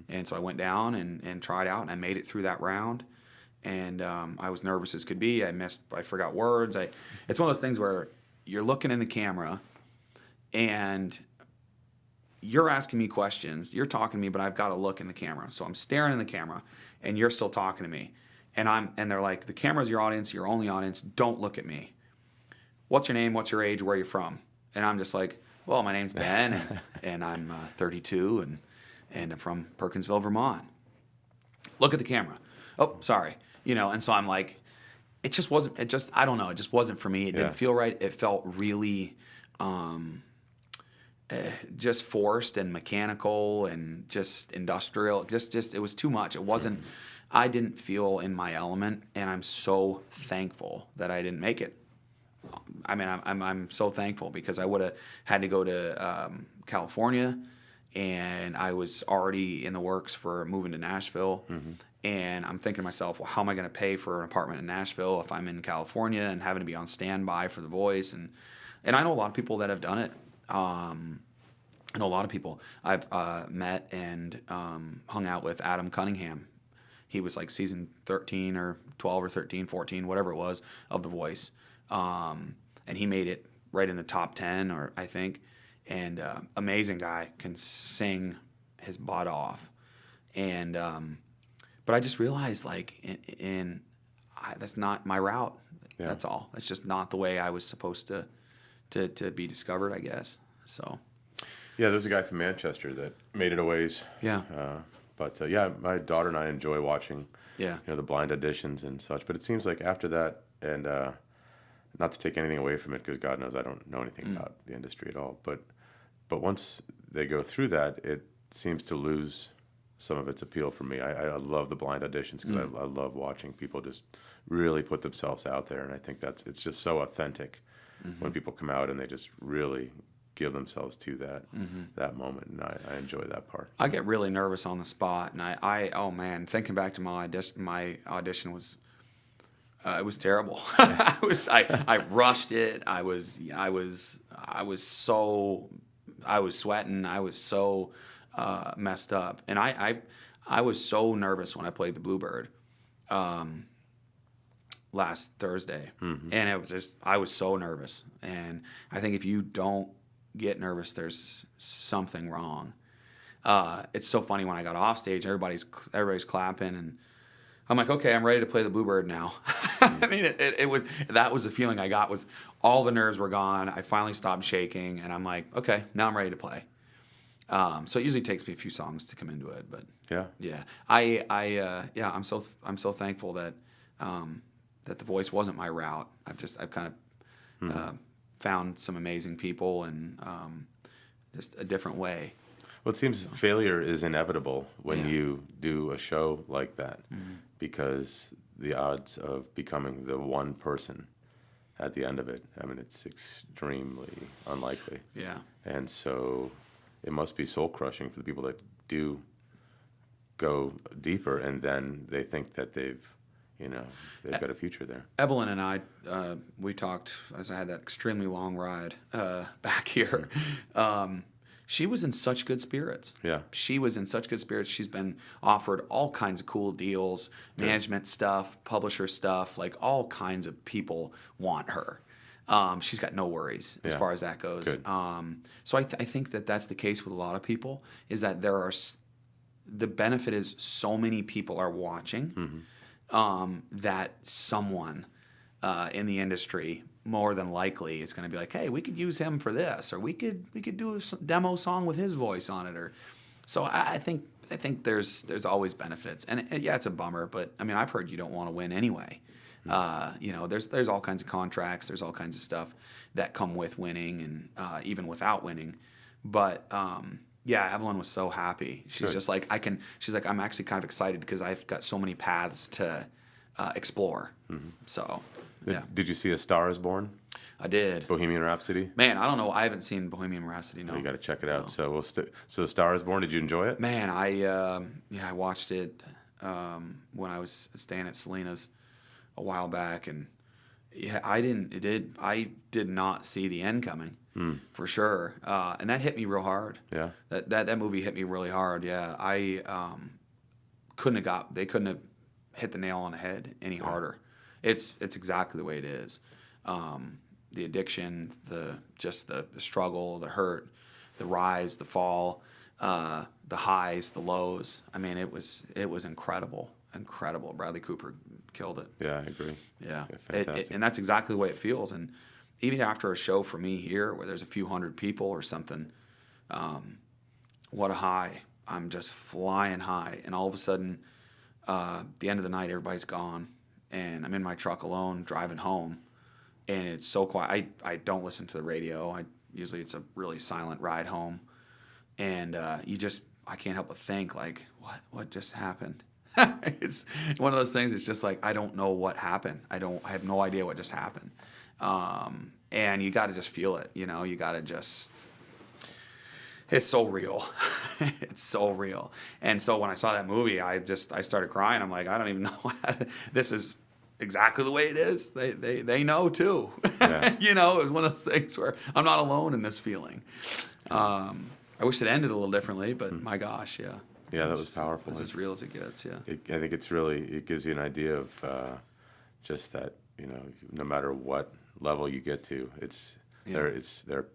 And so I went down and tried out, and I made it through that round. And I was nervous as could be. I forgot words. It's one of those things where you're looking in the camera, and you're asking me questions, you're talking to me, but I've got to look in the camera. So I'm staring in the camera, and you're still talking to me. And they're like, the camera's your audience, your only audience, don't look at me. What's your name, what's your age, where are you from? And I'm just like, well, my name's Ben, and I'm 32, and I'm from Perkinsville, Vermont. Look at the camera. Oh, sorry. You know, and so I'm like, I don't know, it just wasn't for me. It didn't feel right. It felt really just forced and mechanical and just industrial. Just it was too much. It wasn't. I didn't feel in my element, and I'm so thankful that I didn't make it. I mean, I'm so thankful, because I would have had to go to California, and I was already in the works for moving to Nashville. And I'm thinking to myself, well, how am I going to pay for an apartment in Nashville if I'm in California and having to be on standby for The Voice? And I know a lot of people that have done it. I know a lot of people. I've met and hung out with Adam Cunningham. He was like season 13 or 12 or 13, 14, whatever it was, of The Voice. And he made it right in the top 10, or I think. And amazing guy, can sing his butt off. And but I just realized, like, that's not my route. Yeah. That's all. It's just not the way I was supposed to be discovered, I guess. So. Yeah, there was a guy from Manchester that made it a ways. Yeah. But yeah, my daughter and I enjoy watching, Yeah. the blind auditions and such. But it seems like after that, and not to take anything away from it, because God knows I don't know anything about the industry at all. But once they go through that, it seems to lose some of its appeal for me. I love the blind auditions because I love watching people just really put themselves out there, and I think it's just so authentic when people come out and they just really give themselves to that moment, and I enjoy that part. I get really nervous on the spot, and I oh man, thinking back to my audition was it was terrible. I rushed it. I was sweating. I was so messed up, and I was so nervous when I played the Bluebird last Thursday, and it was I was so nervous, and I think if you don't get nervous, there's something wrong. It's so funny when I got off stage, everybody's clapping, and I'm like, okay, I'm ready to play the Bluebird now. I mean, that was the feeling I got, was all the nerves were gone. I finally stopped shaking, and I'm like, okay, now I'm ready to play. So it usually takes me a few songs to come into it, but yeah, I'm so thankful that that the voice wasn't my route. I've kind of found some amazing people, and just a different way. Well, it seems failure is inevitable when you do a show like that, because the odds of becoming the one person at the end of it, I mean, it's extremely unlikely. Yeah. And so it must be soul-crushing for the people that do go deeper, and then they think that they've got a future there. Evelyn and I, we talked as I had that extremely long ride back here. She was in such good spirits. Yeah. She was in such good spirits. She's been offered all kinds of cool deals, management stuff, publisher stuff, like all kinds of people want her. She's got no worries as far as that goes. So I think that that's the case with a lot of people, is that the benefit is so many people are watching that someone in the industry more than likely is going to be like, hey, we could use him for this, or we could do a demo song with his voice on it, or so I think there's always benefits, and yeah, it's a bummer, but I mean, I've heard you don't want to win anyway. There's all kinds of contracts, there's all kinds of stuff that come with winning, and even without winning, but yeah, Evelyn was so happy. She's just like, she's like, I'm actually kind of excited because I've got so many paths to explore. So, yeah. Did you see A Star Is Born? I did. Bohemian Rhapsody? Man, I don't know. I haven't seen Bohemian Rhapsody, no. You got to check it out. So A Star Is Born, did you enjoy it? Man, I watched it when I was staying at Selena's a while back, and yeah, I did not see the end coming. For sure, and that hit me real hard. Yeah, that movie hit me really hard. Yeah, I couldn't have hit the nail on the head any harder. It's exactly the way it is. The addiction, the struggle, the hurt, the rise, the fall, the highs, the lows. I mean, it was incredible. Bradley Cooper killed it. Yeah, I agree. Yeah, fantastic. And that's exactly the way it feels. And even after a show for me here, where there's a few hundred people or something, what a high! I'm just flying high, and all of a sudden, the end of the night, everybody's gone, and I'm in my truck alone driving home, and it's so quiet. I don't listen to the radio. Usually it's a really silent ride home, and I can't help but think, like, what just happened? It's one of those things. It's just like, I don't know what happened. I have no idea what just happened. And you got to just feel it, you got to just, it's so real. It's so real. And so when I saw that movie, I started crying. I'm like, I don't even know this is exactly the way it is. They know too. Yeah. It was one of those things where I'm not alone in this feeling. I wish it ended a little differently, but my gosh, yeah. Yeah, that was powerful. It's as real as it gets, yeah. I think it gives you an idea of just that, no matter what level you get to, they're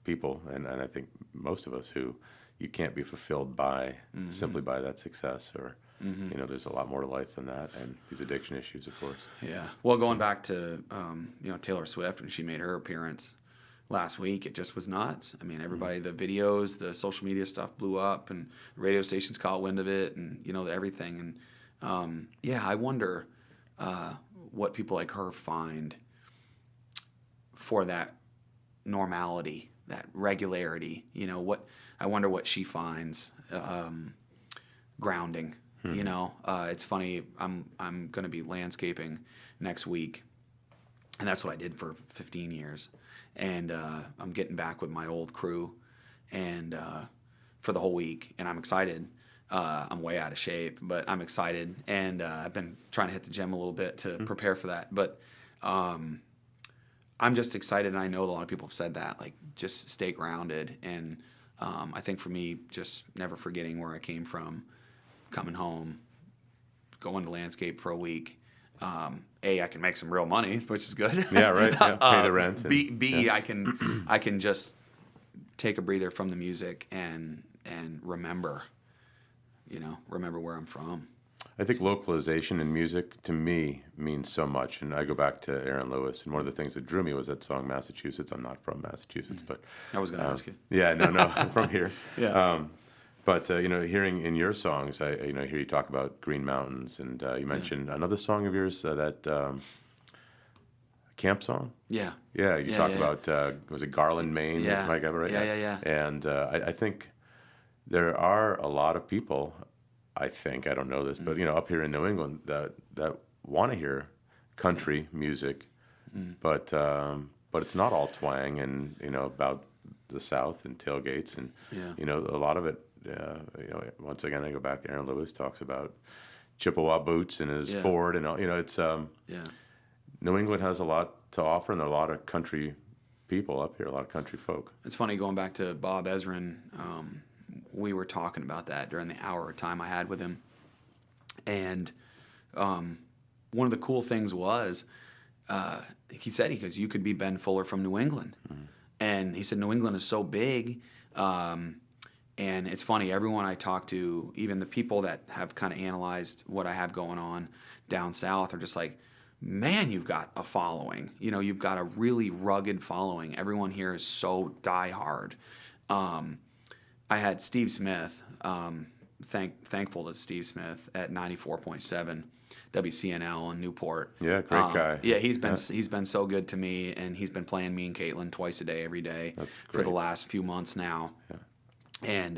people, and I think most of us who you can't be fulfilled by simply by that success, or there's a lot more to life than that, and these addiction issues, of course. Yeah. Well, going back to Taylor Swift when she made her appearance last week, it just was nuts. I mean, everybody, the videos, the social media stuff blew up, and the radio stations caught wind of it, and everything. And I wonder what people like her find for that normality, that regularity. I wonder what she finds grounding. It's funny. I'm going to be landscaping next week, and that's what I did for 15 years. And I'm getting back with my old crew, and for the whole week, and I'm excited. I'm way out of shape, but I'm excited, and I've been trying to hit the gym a little bit to prepare for that. But I'm just excited, and I know a lot of people have said that, like, just stay grounded. And I think for me, just never forgetting where I came from, coming home, going to landscape for a week. I can make some real money, which is good. Yeah, right. Yeah, pay the rent. B, I can just take a breather from the music and remember where I'm from. I think localization in music to me means so much, and I go back to Aaron Lewis, and one of the things that drew me was that song "Massachusetts." I'm not from Massachusetts, but I was going to ask you. Yeah, no, I'm from here. Yeah. But hearing in your songs, I hear you talk about Green Mountains, and you mentioned another song of yours, that camp song. Yeah. Yeah, you talk about was it Garland, Maine? Yeah. Mike Ever, right? Yeah. And I think there are a lot of people. I don't know this, but up here in New England that want to hear country music, but it's not all twang and about the South and tailgates and a lot of it. Once again, I go back to Aaron Lewis talks about Chippewa boots and his Ford, and it's New England has a lot to offer, and there are a lot of country people up here, a lot of country folk. It's funny going back to Bob Ezrin. We were talking about that during the hour time I had with him, and one of the cool things was he goes, you could be Ben Fuller from New England, and he said New England is so big. And it's funny, everyone I talk to, even the people that have kind of analyzed what I have going on down south, are just like, man, you've got a following. You've got a really rugged following. Everyone here is so diehard. I had Steve Smith, thankful to Steve Smith at 94.7 WCNL in Newport. Yeah, great guy. Yeah, he's been so good to me, and he's been playing me and Caitlin twice a day, every day for the last few months now. Yeah. And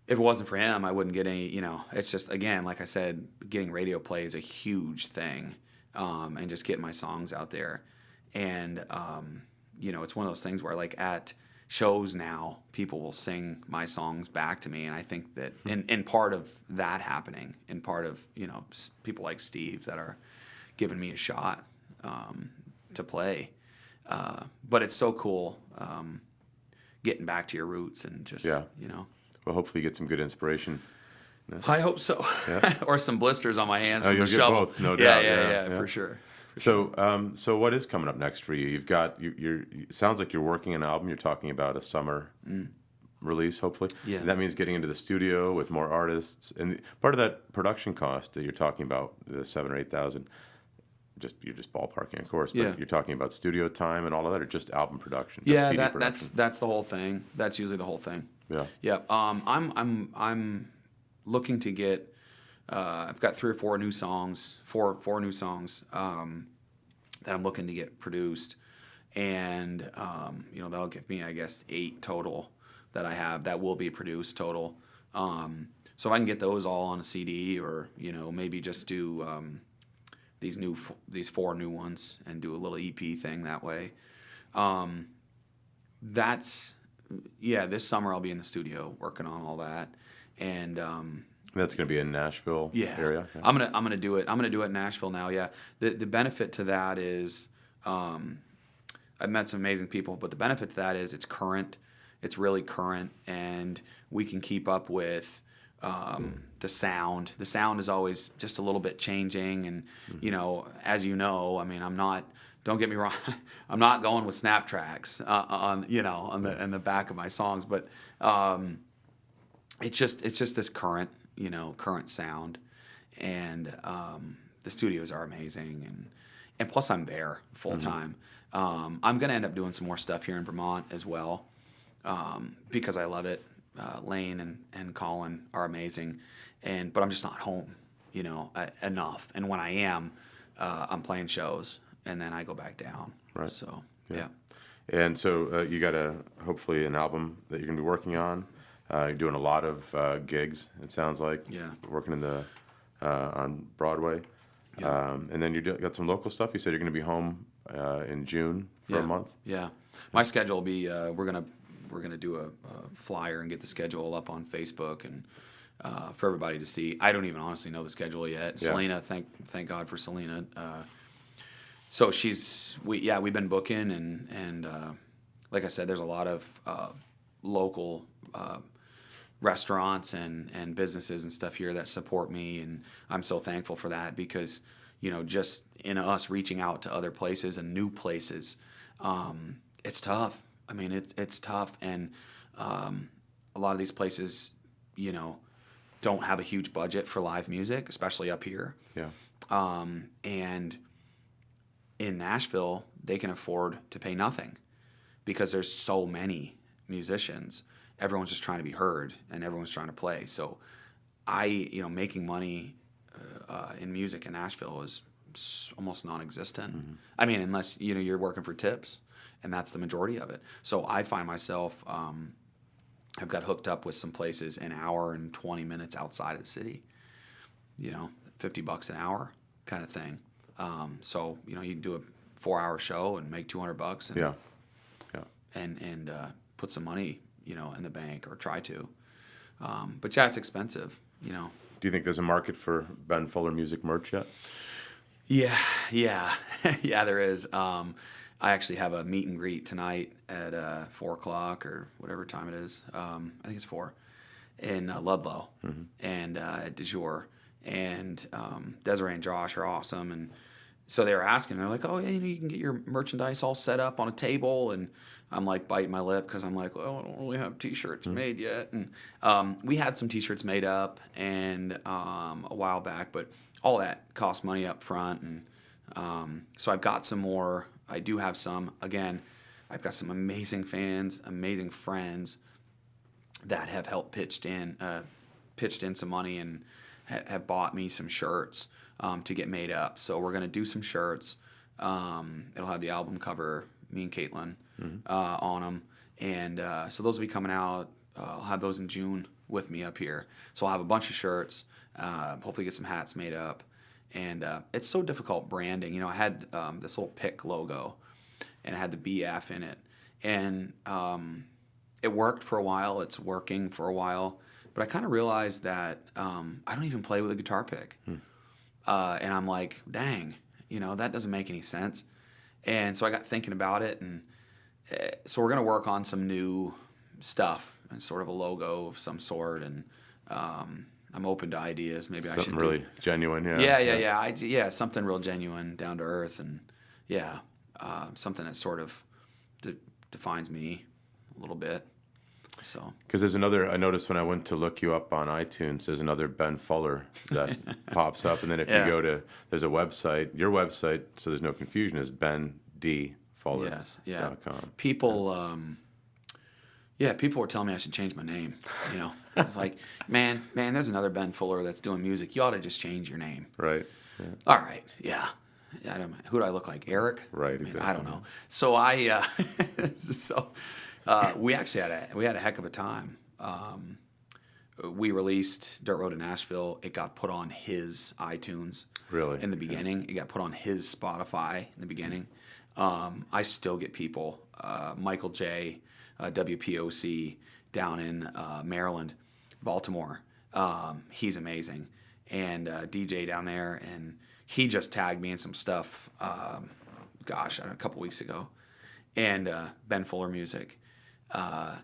if it wasn't for him, I wouldn't get any, it's just, again, like I said, getting radio play is a huge thing, and just getting my songs out there. And, it's one of those things where, like, at shows now, people will sing my songs back to me. And I think that in part of that happening, in part of, people like Steve that are giving me a shot to play. But it's so cool. Getting back to your roots and just, Well, hopefully you get some good inspiration. Yeah. I hope so. Yeah. Or some blisters on my hands from you'll the shovel. Both, no doubt. Yeah, for sure. So what is coming up next for you? You've got, sounds like you're working an album. You're talking about a summer release, hopefully. Yeah. And that means getting into the studio with more artists. And part of that production cost that you're talking about, the $7,000 or $8,000, you're just ballparking, of course, but you're talking about studio time and all of that, or just album production? Just CD production? That's the whole thing. That's usually the whole thing. Yeah. Yeah. I'm looking to get. I've got 3 or 4 new songs, four new songs that I'm looking to get produced, and that'll give me, I guess, 8 total that I have that will be produced total. So if I can get those all on a CD, or maybe just do these 4 new ones and do a little EP thing that way. This summer I'll be in the studio working on all that, and that's going to be in Nashville area. Yeah. I'm gonna do it. I'm gonna do it in Nashville now. Yeah. The benefit to that is I've met some amazing people, but the benefit to that is it's current. It's really current, and we can keep up with the sound. The sound is always just a little bit changing, and as you know, I mean, don't get me wrong, I'm not going with snap tracks on the back of my songs, but it's just this current sound, and the studios are amazing, and and plus I'm there full time. I'm going to end up doing some more stuff here in Vermont as well, because I love it. Lane and Colin are amazing, but I'm just not home, enough. And when I am, I'm playing shows, and then I go back down. Right. So, yeah. And so you got hopefully an album that you're going to be working on. You're doing a lot of gigs, it sounds like. Yeah. Working on Broadway. Yeah. And then got some local stuff. You said you're going to be home in June for a month. Yeah. My schedule will be, we're gonna do a flyer and get the schedule up on Facebook and for everybody to see. I don't even honestly know the schedule yet. Yeah. Selena, thank God for Selena. So we've been booking and like I said, there's a lot of local restaurants and businesses and stuff here that support me, and I'm so thankful for that because just in us reaching out to other places and new places, it's tough. I mean, it's tough, and a lot of these places, don't have a huge budget for live music, especially up here. Yeah. And in Nashville, they can afford to pay nothing because there's so many musicians. Everyone's just trying to be heard, and everyone's trying to play. So, making money in music in Nashville is almost non-existent. Mm-hmm. I mean, unless you're working for tips. And that's the majority of it. So I find myself, I've got hooked up with some places an hour and 20 minutes outside of the city, $50 an hour kind of thing. So, you can do a 4-hour show and make $200 and put some money, in the bank or try to. But yeah, it's expensive, Do you think there's a market for Ben Fuller music merch yet? Yeah. Yeah, there is. I actually have a meet and greet tonight at 4 o'clock or whatever time it is. I think it's 4 in Ludlow and at Du Jour. And Desiree and Josh are awesome. And so they were asking, they're like, oh, yeah, you can get your merchandise all set up on a table. And I'm like biting my lip because I'm like, well, I don't really have T-shirts made yet. And we had some T-shirts made up and a while back, but all that costs money up front. And so I've got some more. I do have some. Again, I've got some amazing fans, amazing friends that have helped pitched in some money and have bought me some shirts to get made up. So we're going to do some shirts. It'll have the album cover, me and Caitlin, on them. And so those will be coming out. I'll have those in June with me up here. So I'll have a bunch of shirts, hopefully get some hats made up. And it's so difficult branding. I had this little PIC logo, and it had the BF in it. And it worked for a while. It's working for a while. But I kind of realized that I don't even play with a guitar pick. And I'm like, dang, that doesn't make any sense. And so I got thinking about it. And so we're going to work on some new stuff and sort of a logo of some sort. And I'm open to ideas. Maybe something I should really genuine. Yeah. Something real genuine, down to earth, and something that sort of defines me a little bit. So because there's another. I noticed when I went to look you up on iTunes, there's another Ben Fuller that pops up, and then if you go to there's a website, your website, so there's no confusion, is bendfuller.com. Yes, yeah. People. People were telling me I should change my name. It's like, man, there's another Ben Fuller that's doing music. You ought to just change your name. Right. Yeah. All right. Yeah. Who do I look like? Eric? Right. Exactly. I don't know. So we actually had a heck of a time. We released Dirt Road to Nashville. It got put on his iTunes. Really? In the beginning, it got put on his Spotify in the beginning. I still get people. Michael J. WPOC down in Maryland, Baltimore. He's amazing. And DJ down there, and he just tagged me in some stuff, a couple weeks ago. And Ben Fuller music. But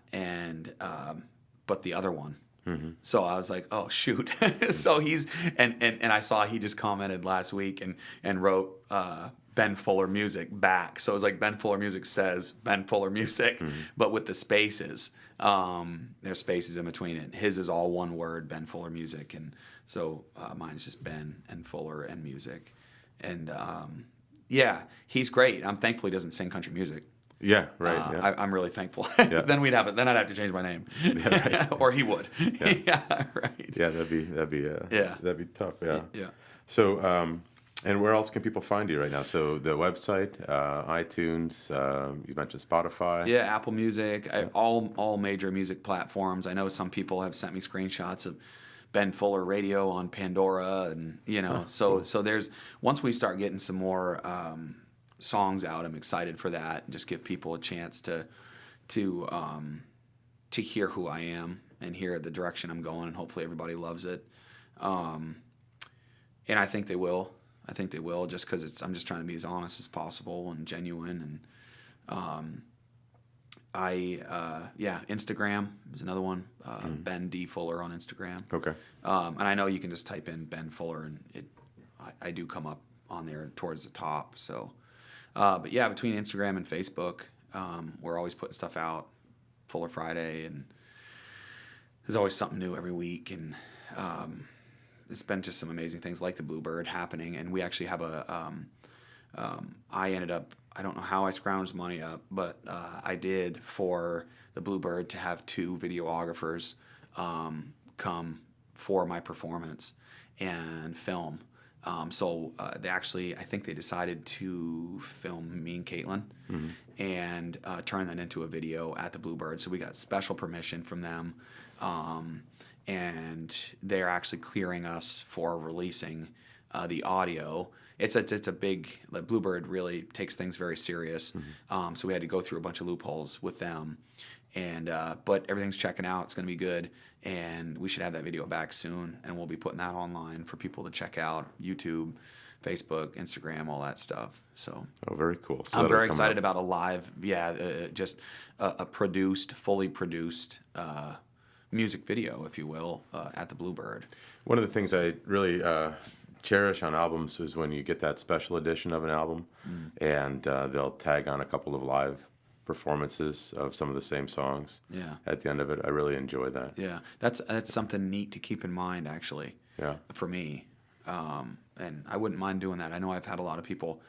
the other one. Mm-hmm. So I was like, oh, shoot. So and I saw he just commented last week and wrote Ben Fuller music back. So it was like Ben Fuller music says Ben Fuller music, but with the spaces. There's spaces in between it. His is all one word, Ben Fuller music. And so mine is just Ben and Fuller and music. And Yeah, he's great. I'm thankful he doesn't sing country music. Yeah, right. Yeah. I'm really thankful. Yeah. Then Then I'd have to change my name. Yeah, right. Or he would. Yeah. Yeah, right. Yeah, that'd be tough. Yeah. Yeah. So, and where else can people find you right now? So the website, iTunes, you mentioned Spotify. Yeah, Apple Music, all major music platforms. I know some people have sent me screenshots of Ben Fuller Radio on Pandora, and so there's once we start getting some more songs out, I'm excited for that, and just give people a chance to hear who I am and hear the direction I'm going, and hopefully everybody loves it. And I think they will. Just because I'm just trying to be as honest as possible and genuine. And Instagram is another one. Ben D Fuller on Instagram. Okay. And I know you can just type in Ben Fuller, and I do come up on there towards the top. So, but yeah, between Instagram and Facebook, we're always putting stuff out. Fuller Friday, and there's always something new every week. And it's been just some amazing things like the Bluebird happening. And we actually have I don't know how I scrounged money up, but I did for the Bluebird to have 2 videographers come for my performance and film. So I think they decided to film me and Caitlin and turn that into a video at the Bluebird. So we got special permission from them. And they're actually clearing us for releasing the audio. It's a big, like, Bluebird really takes things very serious. So we had to go through a bunch of loopholes with them, and but everything's checking out. It's going to be good, and we should have that video back soon, and we'll be putting that online for people to check out. YouTube, Facebook, Instagram, all that stuff. So very cool. So I'm very excited about a live, just a fully produced music video, if you will, at the Bluebird. One of the things I really cherish on albums is when you get that special edition of an album, and they'll tag on a couple of live performances of some of the same songs. Yeah. At the end of it, I really enjoy that. Yeah, that's something neat to keep in mind, actually. Yeah. For me, and I wouldn't mind doing that. I know I've had a lot of people.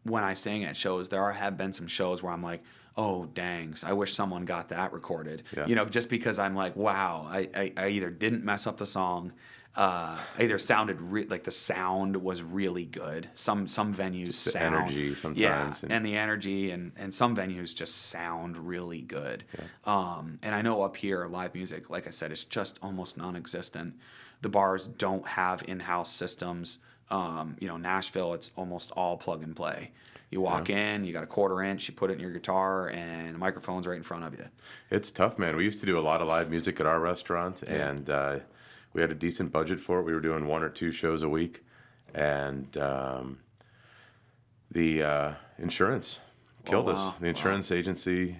When I sang at shows, have been some shows where I'm like, oh, dang, I wish someone got that recorded. Yeah. Just because I'm like, wow, I either didn't mess up the song, either sounded like the sound was really good. Some venues Just the sound energy sometimes. Yeah, and the energy, and some venues just sound really good. Yeah. And I know up here, live music, like I said, is just almost non-existent. The bars don't have in-house systems. Nashville, it's almost all plug and play. You walk in, you got a 1/4 inch, you put it in your guitar, and the microphone's right in front of you. It's tough, man. We used to do a lot of live music at our restaurant, and we had a decent budget for it. We were doing 1 or 2 shows a week, and the insurance killed us. The insurance agency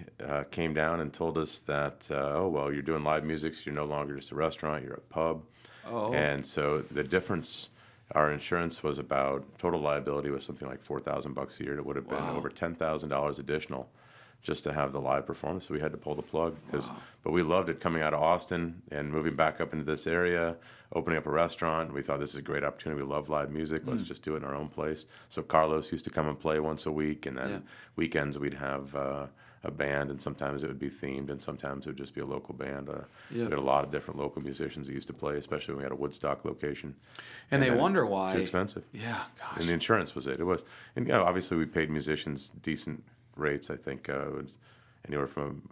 came down and told us that, you're doing live music, so you're no longer just a restaurant, you're a pub. And so the difference, our insurance was about, total liability was something like $4,000 a year. It would have been over $10,000 additional just to have the live performance. So we had to pull the plug. But we loved it coming out of Austin and moving back up into this area, opening up a restaurant. We thought this is a great opportunity. We love live music. Let's just do it in our own place. So Carlos used to come and play once a week, and then weekends we'd have a band, and sometimes it would be themed, and sometimes it would just be a local band. We had a lot of different local musicians that used to play, especially when we had a Woodstock location. And they wonder why. Too expensive. Yeah, gosh. And the insurance was it. It was. And obviously we paid musicians decent rates. I think it was anywhere from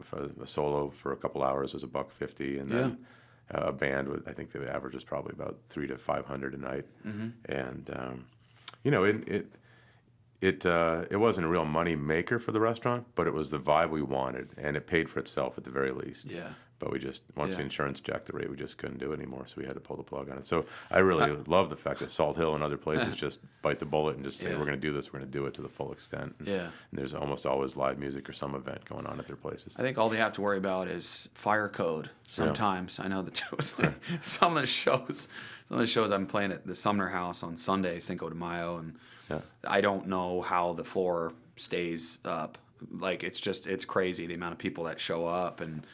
a solo for a couple hours was $150, and then a band would, I think the average was probably about $300 to $500 a night. And it wasn't a real money maker for the restaurant, but it was the vibe we wanted, and it paid for itself at the very least. Yeah. But we just, once the insurance jacked the rate, we just couldn't do it anymore, so we had to pull the plug on it. So I really love the fact that Salt Hill and other places just bite the bullet and just say, we're going to do this, we're going to do it to the full extent. And there's almost always live music or some event going on at their places. I think all they have to worry about is fire code sometimes. I know that some of the shows I'm playing at the Sumner House on Sunday, Cinco de Mayo, and I don't know how the floor stays up. Like, it's crazy the amount of people that show up, and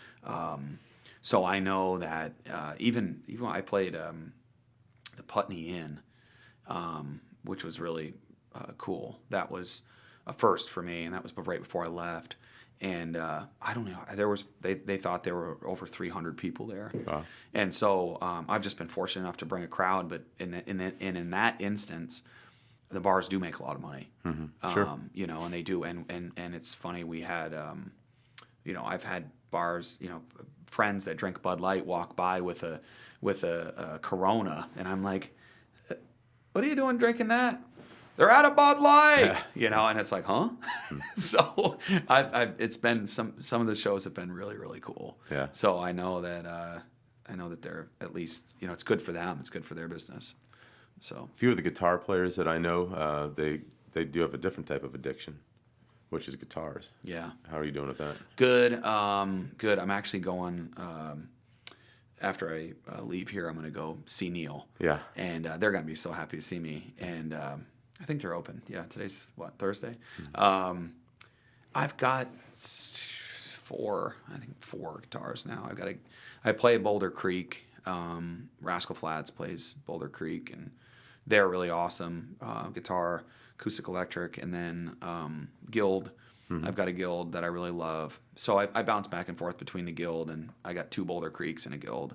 so I know that even when I played the Putney Inn, which was really cool. That was a first for me, and that was right before I left. And I don't know, they thought there were over 300 people there. Wow. And so I've just been fortunate enough to bring a crowd. But in that instance, the bars do make a lot of money. Mm-hmm. Sure. You know, and they do. And it's funny, we had, you know, I've had bars, you know, friends that drink Bud Light walk by with a Corona, and I'm like, what are you doing drinking that? They're out of Bud Light, Yeah. you know, and it's like, huh? So it's been some of the shows have been really, really cool. Yeah. So I know that they're at least, you know, it's good for them. It's good for their business. So A few of the guitar players that I know, they do have a different type of addiction, which is guitars. yeah, How are you doing with that? good. Good. I'm actually going after I leave here. I'm going to go see Neil. Yeah. And they're going to be so happy to see me. And I think they're open. Yeah, today's what, Thursday? I've got four guitars now. I play Boulder Creek. Rascal Flatts plays Boulder Creek, and they're really awesome. Guitar, acoustic electric, and then Guild. I've got a Guild that I really love. So I bounce back and forth between the Guild, and I got 2 Boulder Creeks and a Guild.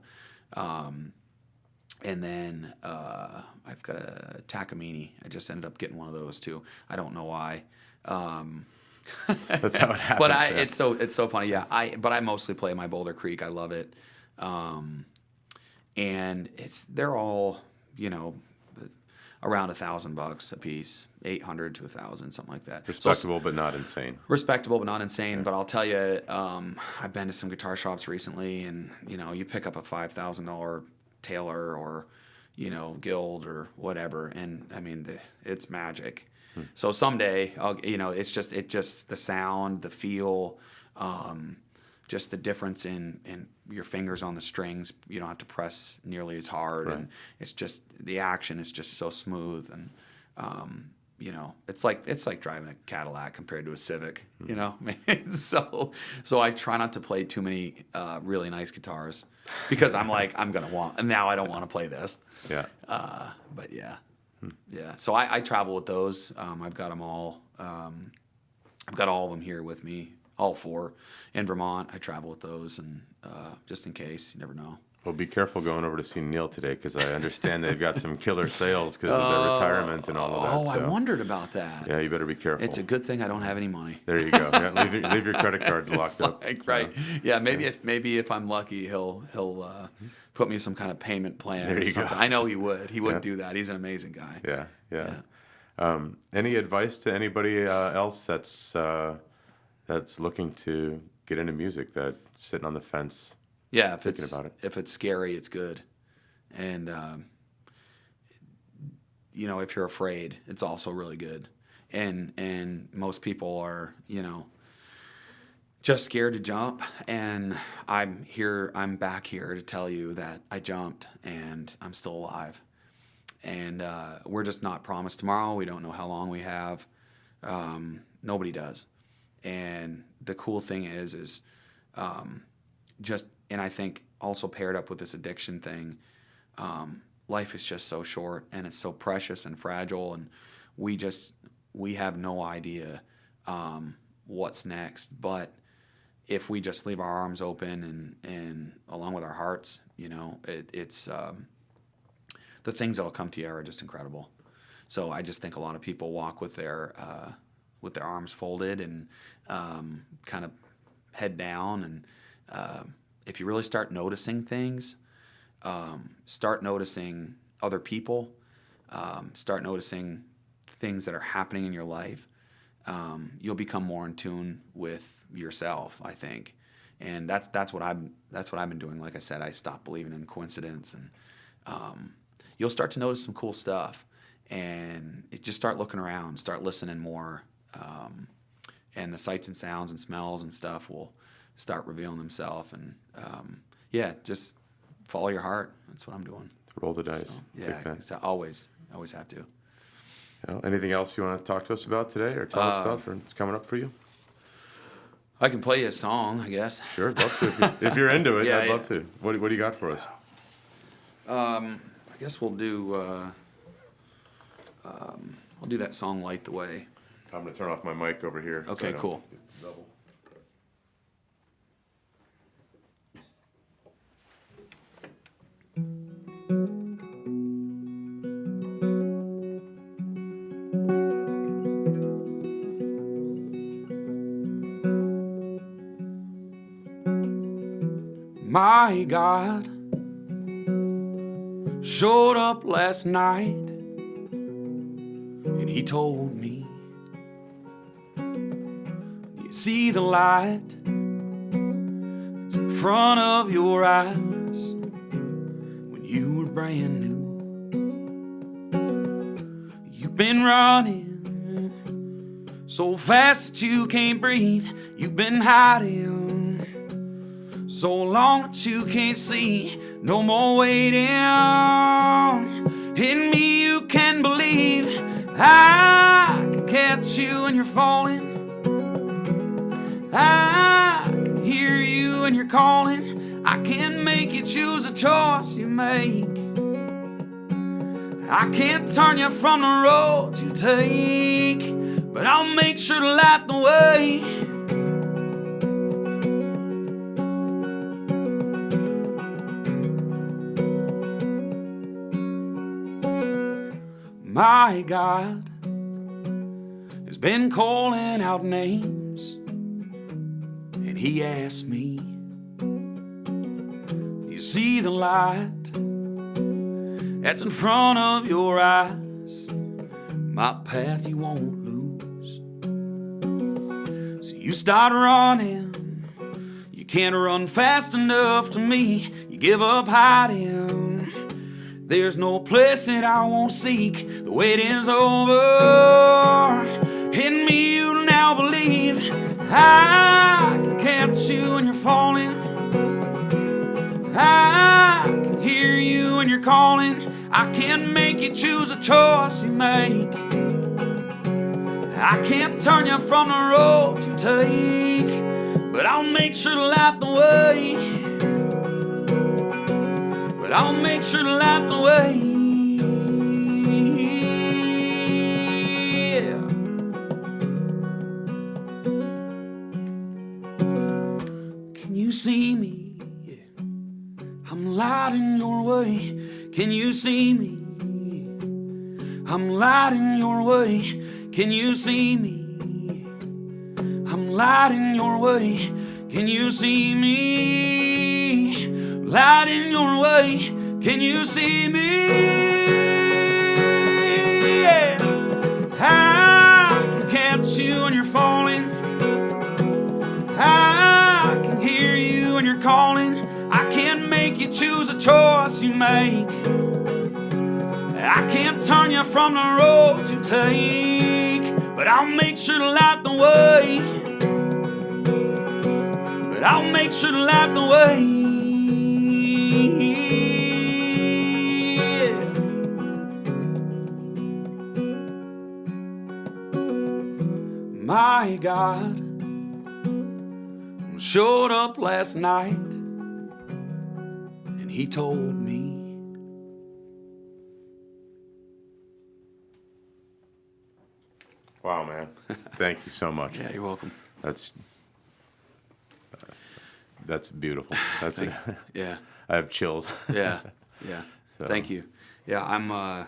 And then I've got a Takamine. I just ended up getting one of those too. I don't know why. That's how it happens. But yeah. it's so funny. Yeah, but I mostly play my Boulder Creek. I love it. And they're all, you know, around $1,000 a piece, 800 to 1,000, something like that. Respectable, but not insane. Respectable, but not insane. Yeah. But I'll tell you, I've been to some guitar shops recently, and you know, you pick up a $5,000 Taylor or, you know, Guild or whatever, and I mean, it's magic. So someday, you know, it's just the sound, the feel, just the difference in your fingers on the strings. You don't have to press nearly as hard, right. And it's just the action is just so smooth, and you know, it's like driving a Cadillac compared to a Civic. You know, so I try not to play too many really nice guitars because I'm like, I'm gonna want, and now I don't want to play this. Yeah. But yeah. Yeah, so I travel with those. I've got them all. I've got all of them here with me, all 4 in Vermont. I travel with those, and just in case, you never know. Well, be careful going over to see Neil today, because I understand they've got some killer sales because of their retirement and all of that. Oh, so. I wondered about that. Yeah, you better be careful. It's a good thing I don't have any money. There you go. Yeah, leave your credit cards locked up. Right. Yeah, maybe if I'm lucky, he'll put me some kind of payment plan there or you something. Go. I know he would. He would do that. He's an amazing guy. Yeah. Any advice to anybody else that's looking to get into music, that's sitting on the fence? Yeah, if it's scary, it's good, and you know, if you're afraid, it's also really good. And most people are, you know, just scared to jump, and I'm back here to tell you that I jumped and I'm still alive. And we're just not promised tomorrow. We don't know how long we have. Nobody does. And the cool thing is and I think also paired up with this addiction thing, life is just so short, and it's so precious and fragile, and we have no idea what's next. But if we just leave our arms open and along with our hearts, you know, it's the things that will come to you are just incredible. So I just think a lot of people walk with their arms folded and kind of head down, and if you really start noticing things, start noticing other people, start noticing things that are happening in your life, you'll become more in tune with yourself, I think. And that's what I've been doing. Like I said, I stopped believing in coincidence, and you'll start to notice some cool stuff, and just start looking around, start listening more, and the sights and sounds and smells and stuff will start revealing themselves. And just follow your heart. That's what I'm doing. Roll the dice. So always have to. Anything else you want to talk to us about today, or tell us about what's coming up for you? I can play you a song, I guess. Sure, I'd love to. If you're into it, I'd love to. What do you got for us? I guess we'll do. I'll do that song Light the Way. I'm going to turn off my mic over here. Okay, I don't cool. get double. My God showed up last night, and he told me, you see the light that's in front of your eyes when you were brand new. You've been running so fast that you can't breathe. You've been hiding so long that you can't see. No more waiting. In me you can believe. I can catch you when you're falling. I can hear you when you're calling. I can make you choose a choice you make. I can't turn you from the road you take, but I'll make sure to light the way. My God has been calling out names, and he asked me, do you see the light that's in front of your eyes? My path you won't lose. So you start running. You can't run fast enough to me. You give up hiding. There's no place that I won't seek. The wait is over. In me you now believe. I can catch you when you're falling. I can hear you when you're calling. I can make you choose a choice you make. I can't turn you from the road you take, but I'll make sure to light the way. I'll make sure to light the way. Yeah. Can you see me? Yeah. I'm lighting your way. Can you see me? Yeah. I'm lighting your way. Can you see me? Yeah. I'm lighting your way. Can you see me? Light in your way, can you see me? Yeah. I can catch you when you're falling. I can hear you when you're calling. I can make you choose a choice you make. I can't turn you from the road you take, but I'll make sure to light the way. But I'll make sure to light the way. My God showed up last night, and he told me. Wow, man. Thank you so much. Yeah, you're welcome. That's beautiful. That's yeah. I have chills. Yeah. So. Thank you. Yeah, I'm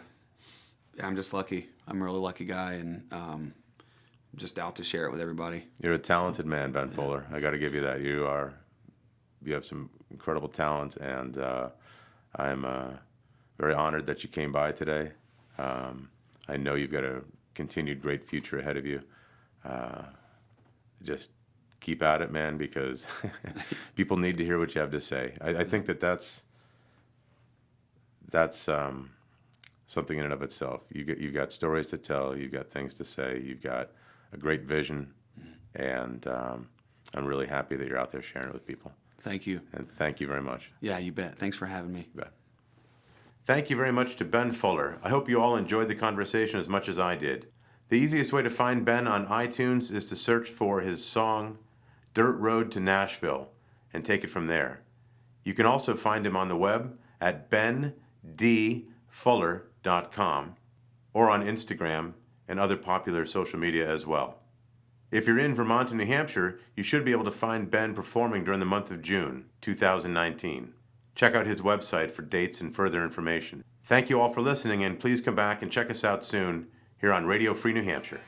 just lucky. I'm a really lucky guy, and just out to share it with everybody. You're a talented man, Ben Fuller. I got to give you that. You have some incredible talent, and I'm very honored that you came by today. I know you've got a continued great future ahead of you. Just keep at it, man, because people need to hear what you have to say. I think that's something in and of itself. You've got stories to tell. You've got things to say. You've got a great vision, and I'm really happy that you're out there sharing it with people. Thank you. And thank you very much. Yeah, you bet. Thanks for having me. You bet. Thank you very much to Ben Fuller. I hope you all enjoyed the conversation as much as I did. The easiest way to find Ben on iTunes is to search for his song, Dirt Road to Nashville, and take it from there. You can also find him on the web at bendfuller.com or on Instagram and other popular social media as well. If you're in Vermont and New Hampshire, you should be able to find Ben performing during the month of June 2019. Check out his website for dates and further information. Thank you all for listening, and please come back and check us out soon here on Radio Free New Hampshire.